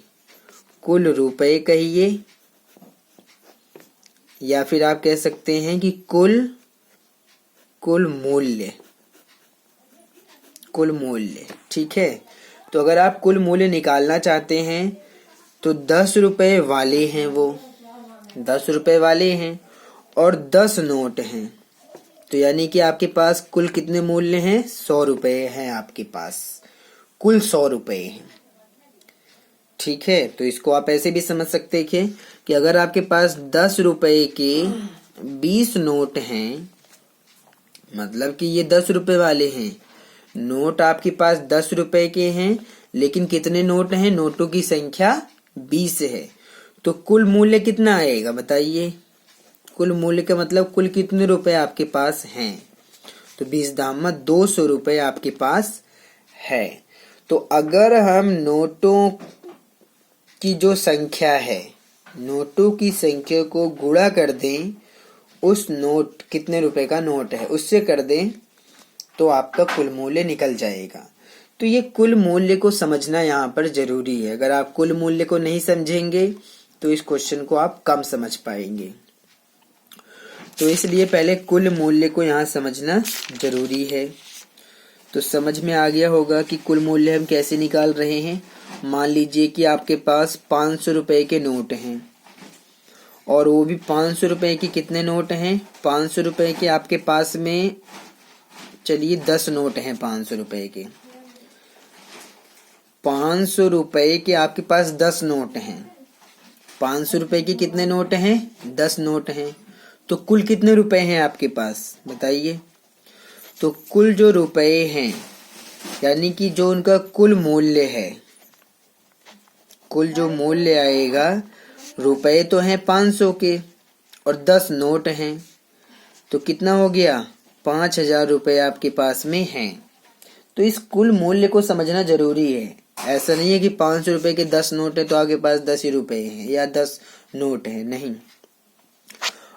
कहिए, या फिर आप कह सकते हैं कि कुल मूल्य, ठीक है। तो अगर आप कुल मूल्य निकालना चाहते हैं तो 10 रुपए वाले हैं, वो 10 रुपए वाले हैं और 10 नोट हैं, तो यानी कि आपके पास कुल कितने मूल्य हैं? 100 रुपए हैं आपके पास, कुल 100 रुपए हैं, ठीक है। तो इसको आप ऐसे भी समझ सकते हैं कि अगर आपके पास 10 रुपए के 20 नोट हैं, मतलब कि ये 10 रुपए वाले हैं। नोट आपके पास 10 रुपए के हैं, लेकिन कितने नोट हैं? नोटों की संख्या 20 है। तो कुल मूल्य कितना आएगा बताइए? कुल मूल्य का मतलब कुल कितने रुपए आपके पास हैं? तो 20 दाम 200 रुपए आपके पास है। तो अगर हम नोटों की जो संख्या है, नोटों की संख्या को गुणा कर दें, उस नोट कितने रुपए का नोट है उससे कर दें, तो आपका कुल मूल्य निकल जाएगा। तो ये कुल मूल्य को समझना यहाँ पर जरूरी है। अगर आप कुल मूल्य को नहीं समझेंगे तो इस क्वेश्चन को आप कम समझ पाएंगे। तो इसलिए पहले कुल मूल्य को यहाँ समझना जरूरी है। तो समझ में आ गया होगा कि कुल मूल्य हम कैसे निकाल रहे हैं। मान लीजिए कि आपके पास 500 रुपए के नोट हैं, और वो भी 500 रुपए के कितने नोट हैं? 500 रुपए के आपके पास में, चलिए 10 नोट हैं 500 रुपए के। 500 रुपए के आपके पास 10 नोट हैं। 500 रुपए के कितने नोट हैं? 10 नोट हैं। तो कुल कितने रुपए हैं आपके पास बताइए? तो कुल जो रुपए हैं, यानी कि जो उनका कुल मूल्य है, कुल जो मूल्य आएगा, रुपए तो हैं 500 के और 10 नोट हैं, तो कितना हो गया? 5000 रुपए आपके पास में हैं। तो इस कुल मूल्य को समझना जरूरी है। ऐसा नहीं है कि 500 रुपए के 10 नोट है तो आपके पास 10 ही रुपए हैं या 10 नोट हैं, नहीं।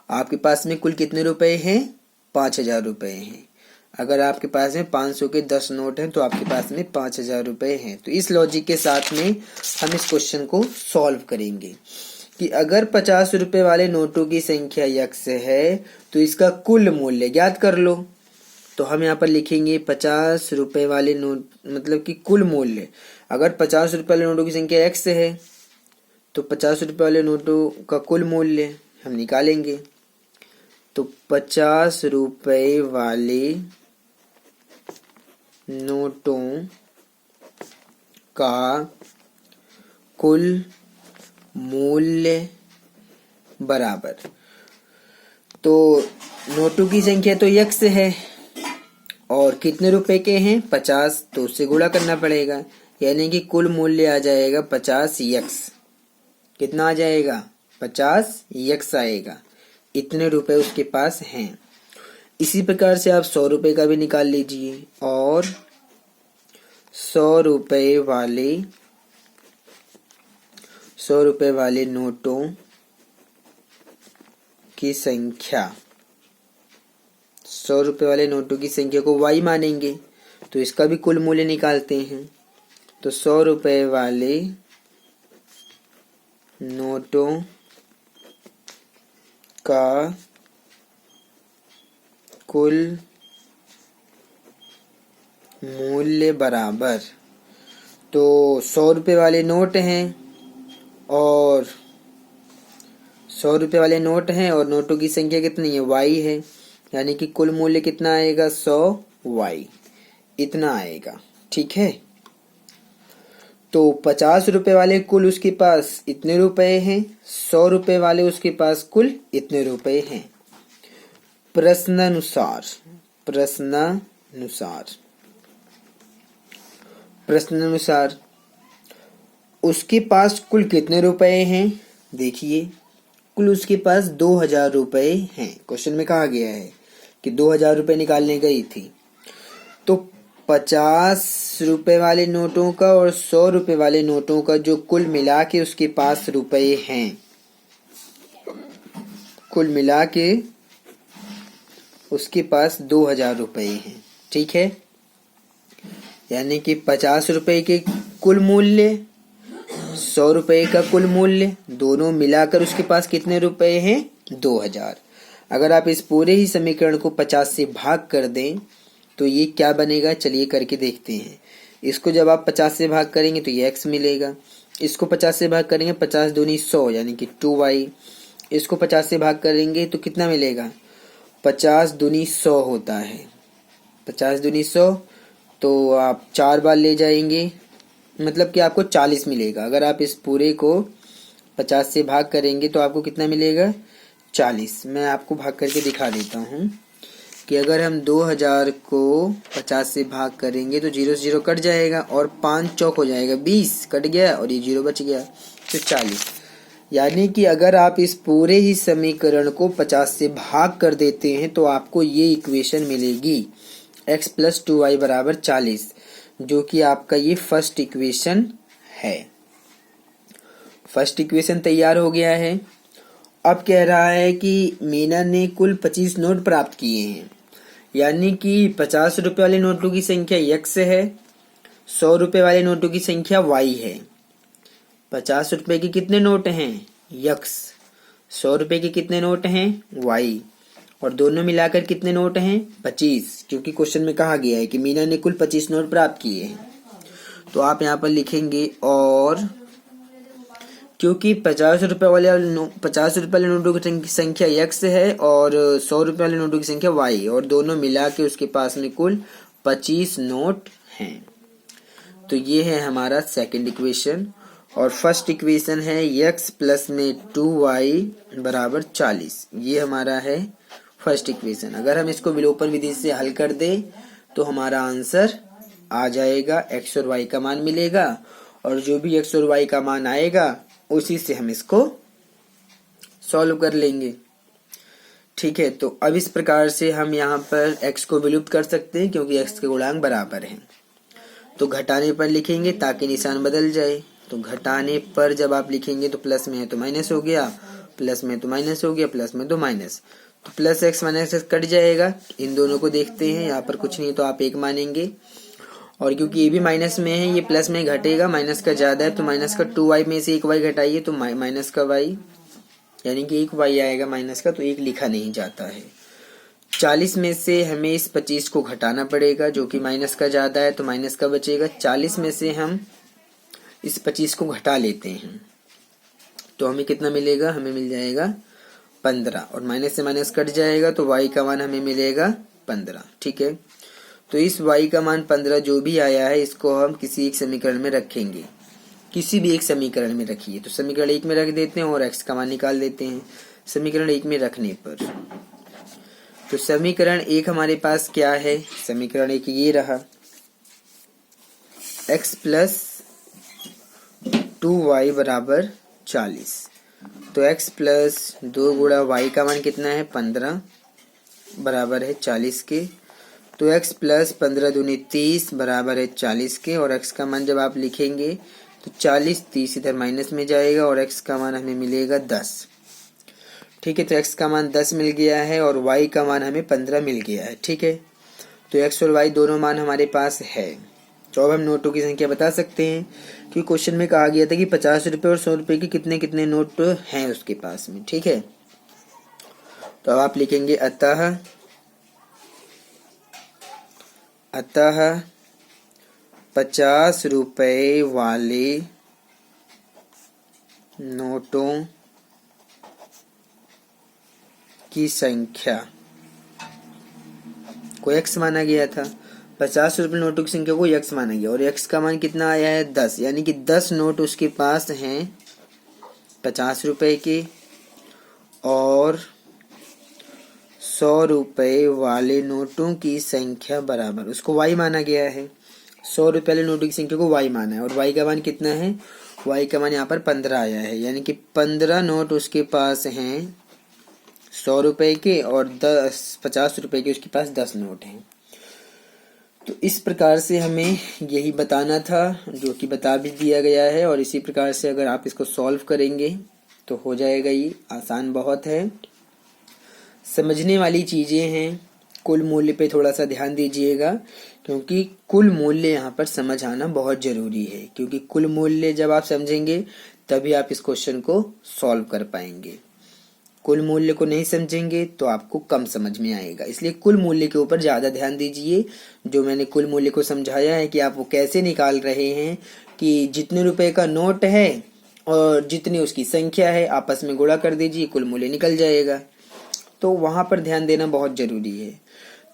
आपके पास में कुल कितने रुपए हैं? 5000 रुपए हैं। अगर आपके पास में 500 के 10 नोट हैं तो आपके पास में 5000 रुपए हैं। तो इस लॉजिक के साथ में हम इस क्वेश्चन को सॉल्व करेंगे कि अगर 50 रुपए वाले नोटों की संख्या यक्स है तो इसका कुल मूल्य ज्ञात कर लो। तो हम यहाँ पर लिखेंगे 50 रुपए वाले नोट, मतलब कि कुल मूल्य। अगर 50 रुपए वाले नोटों की संख्या एक्स है तो 50 रुपए वाले नोटों का कुल मूल्य हम निकालेंगे। तो 50 रुपए वाले नोटों का कुल मूल्य बराबर, तो नोटों की संख्या तो यक्स है और कितने रुपए के हैं? 50, तो उससे गुणा करना पड़ेगा, यानी कि कुल मूल्य आ जाएगा 50 यक्स। कितना आ जाएगा? 50 यक्स आएगा। इतने रुपए उसके पास हैं। इसी प्रकार से आप 100 रुपए का भी निकाल लीजिए, और 100 रुपए वाले नोटों की संख्या, 100 रुपए वाले नोटों की संख्या को y मानेंगे, तो इसका भी कुल मूल्य निकालते हैं। तो 100 रुपए वाले नोटों का कुल मूल्य बराबर, तो 100 रुपये वाले नोट हैं और 100 रुपये वाले नोट हैं और नोटों की संख्या कितनी है, y है, यानी कि कुल मूल्य कितना आएगा, 100y, इतना आएगा। ठीक है, तो 50 रुपए वाले कुल उसके पास इतने रुपए हैं, 100 रुपए वाले उसके पास कुल इतने रुपए हैं। प्रश्नानुसार उसके पास कुल कितने रुपए हैं, देखिए कुल उसके पास 2000 रुपए हैं। क्वेश्चन में कहा गया है कि 2000 रुपए निकालने गई थी, तो 50 रुपए वाले नोटों का और 100 रुपए वाले नोटों का जो कुल मिला के उसके पास रुपए हैं, कुल मिला के उसके पास 2000 रुपए हैं। ठीक है, यानी कि 50 रुपए के कुल मूल्य, 100 रुपए का कुल मूल्य, दोनों मिलाकर उसके पास कितने रुपए हैं, 2000। अगर आप इस पूरे ही समीकरण को 50 से भाग कर दें तो ये क्या बनेगा, चलिए करके देखते हैं। इसको जब आप 50 से भाग करेंगे तो ये x मिलेगा, इसको 50 से भाग करेंगे 50 दूनी 100 यानी कि 2y, इसको 50 से भाग करेंगे तो कितना मिलेगा, 50 दूनी 100 होता है, 50 दूनी 100, तो आप 4 बार ले जाएंगे, मतलब कि आपको 40 मिलेगा। अगर आप इस पूरे को 50 से भाग करेंगे तो आपको कितना मिलेगा, 40। मैं आपको भाग करके दिखा देता हूँ कि अगर हम 2000 को 50 से भाग करेंगे तो 0 से 0 कट जाएगा और 5 चौक हो जाएगा, 20 कट गया और ये 0 बच गया, तो 40। यानी कि अगर आप इस पूरे ही समीकरण को 50 से भाग कर देते हैं तो आपको ये इक्वेशन मिलेगी x + 2y = 40, जो कि आपका ये फर्स्ट इक्वेशन है। फर्स्ट इक्वेशन तैयार हो गया है। अब कह रहा है कि मीना ने कुल 25 नोट प्राप्त किए हैं, यानी कि 50 रुपए वाले नोटों की संख्या x है, 100 रुपए वाले नोटों की संख्या y है। 50 रुपए के कितने नोट हैं, x, 100 रुपए के कितने नोट हैं, y, और दोनों मिलाकर कितने नोट हैं, 25, क्योंकि क्वेश्चन में कहा गया है कि मीना ने कुल 25 नोट प्राप्त किए हैं। तो आप यहाँ पर लिखेंगे, और क्योंकि 50 रुपए वाले नोटों की संख्या x है और 100 रुपए वाले नोटों की संख्या y, और दोनों मिला के उसके पास में कुल 25 नोट हैं। तो ये है हमारा सेकंड इक्वेशन, और फर्स्ट इक्वेशन है x प्लस में 2y = 40। ये हमारा है फर्स्ट इक्वेशन। अगर हम इसको विलोपन विधि से हल कर दें तो हमारा आंसर आ जाएगा, x और y का मान मिलेगा, और जो भी x और y का मान आएगा उसी से हम इसको सॉल्व कर लेंगे। ठीक है, तो अब इस प्रकार से हम यहाँ पर x को विलुप्त कर सकते हैं क्योंकि x के गुणांक बराबर हैं। तो घटाने पर लिखेंगे ताकि निशान बदल जाए। तो घटाने पर जब आप लिखेंगे तो प्लस में है तो माइनस हो गया, प्लस में तो माइनस हो गया, प्लस में तो माइनस, तो plus x minus x cut जाएगा। इन दोनों को देखते हैं, यहाँ पर कुछ नहीं तो आप 1 मानेंगे, और क्योंकि ये भी माइनस में है ये प्लस में घटेगा, माइनस का ज्यादा है तो माइनस का 2y में से 1y घटाइए तो माइनस का y, यानी कि 1y आएगा माइनस का, तो 1 लिखा नहीं जाता है। 40 में से हमें इस 25 को घटाना पड़ेगा, जो कि माइनस का ज्यादा है तो माइनस का बचेगा। 40 में से हम इस 25 को घटा लेते हैं तो हमें कितना मिलेगा, हमें मिल जाएगा 15, और माइनस से माइनस कट जाएगा तो y का मान हमें मिलेगा 15। ठीक है, तो इस y का मान 15 जो भी आया है इसको हम किसी एक समीकरण में रखेंगे, किसी भी एक समीकरण में रखिए। तो समीकरण 1 में रख देते हैं और x का मान निकाल देते हैं। समीकरण 1 में रखने पर तो समीकरण 1 हमारे पास क्या है, समीकरण 1 ये रहा, x + 2y = 40। तो x + 2 गुणा y का मान कितना है, 15, बराबर है 40 के। तो x + 15 दूनी 30 बराबर है 40 के, और x का मान जब आप लिखेंगे तो 40 30 इधर माइनस में जाएगा और x का मान हमें मिलेगा 10। ठीक है, तो x का मान 10 मिल गया है और y का मान हमें 15 मिल गया है। ठीक है, तो x और y दोनों मान हमारे पास है। तो अब हम नोटों की संख्या बता सकते हैं, क्योंकि क्वेश्चन में कहा गया था कि 50 रुपए और 100 रुपए के कितने कितने नोट हैं उसके पास में। ठीक है, तो अब आप लिखेंगे अतः 50 रुपए वाले नोटों की संख्या को x माना गया था। 50 रुपए नोटों की संख्या को x माना गया और x का मान कितना आया है 10, यानी कि 10 नोट उसके पास हैं 50 रुपए के और 100 रुपए वाले नोटों की संख्या बराबर, उसको y माना गया है। 100 रुपए वाले नोटों की संख्या को y माना है और y का मान कितना है, y का मान यहाँ पर 15 आया है, यानी कि 15 नोट उसके पास हैं 100 रुपए के और 50 रुपए के उसके पास 10 नोट हैं। तो इस प्रकार से हमें यही बताना था, जो कि बता भी दिया गया है। और इसी प्रकार से अगर आप इसको सॉल्व करेंगे तो हो जाएगा। ये आसान बहुत है, समझने वाली चीजें हैं। कुल मूल्य पे थोड़ा सा ध्यान दीजिएगा, क्योंकि कुल मूल्य यहाँ पर समझ आना बहुत जरूरी है, क्योंकि कुल मूल्य जब आप समझेंगे तभी आप इस क्वेश्चन को सॉल्व कर पाएंगे। कुल मूल्य को नहीं समझेंगे तो आपको कम समझ में आएगा, इसलिए कुल मूल्य के ऊपर ज्यादा ध्यान दीजिए। जो मैंने कुल मूल्य को समझाया है कि आप वो कैसे निकाल रहे हैं, कि जितने रुपए का नोट है और जितनी उसकी संख्या है आपस में गुणा कर दीजिए, कुल मूल्य निकल जाएगा। तो वहां पर ध्यान देना बहुत जरूरी है।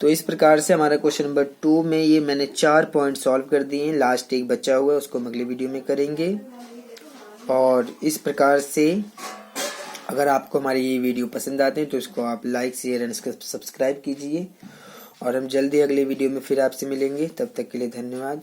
तो इस प्रकार से हमारा क्वेश्चन नंबर 2 में ये मैंने 4 पॉइंट सॉल्व कर दिए हैं। लास्ट एक बचा हुआ है, उसको हम अगले वीडियो में करेंगे। और इस प्रकार से अगर आपको हमारी ये वीडियो पसंद आते हैं तो इसको आप लाइक, शेयर एंड सब्सक्राइब कीजिए। और हम जल्दी अगले वीडियो में फिर आपसे मिलेंगे। तब तक के लिए धन्यवाद।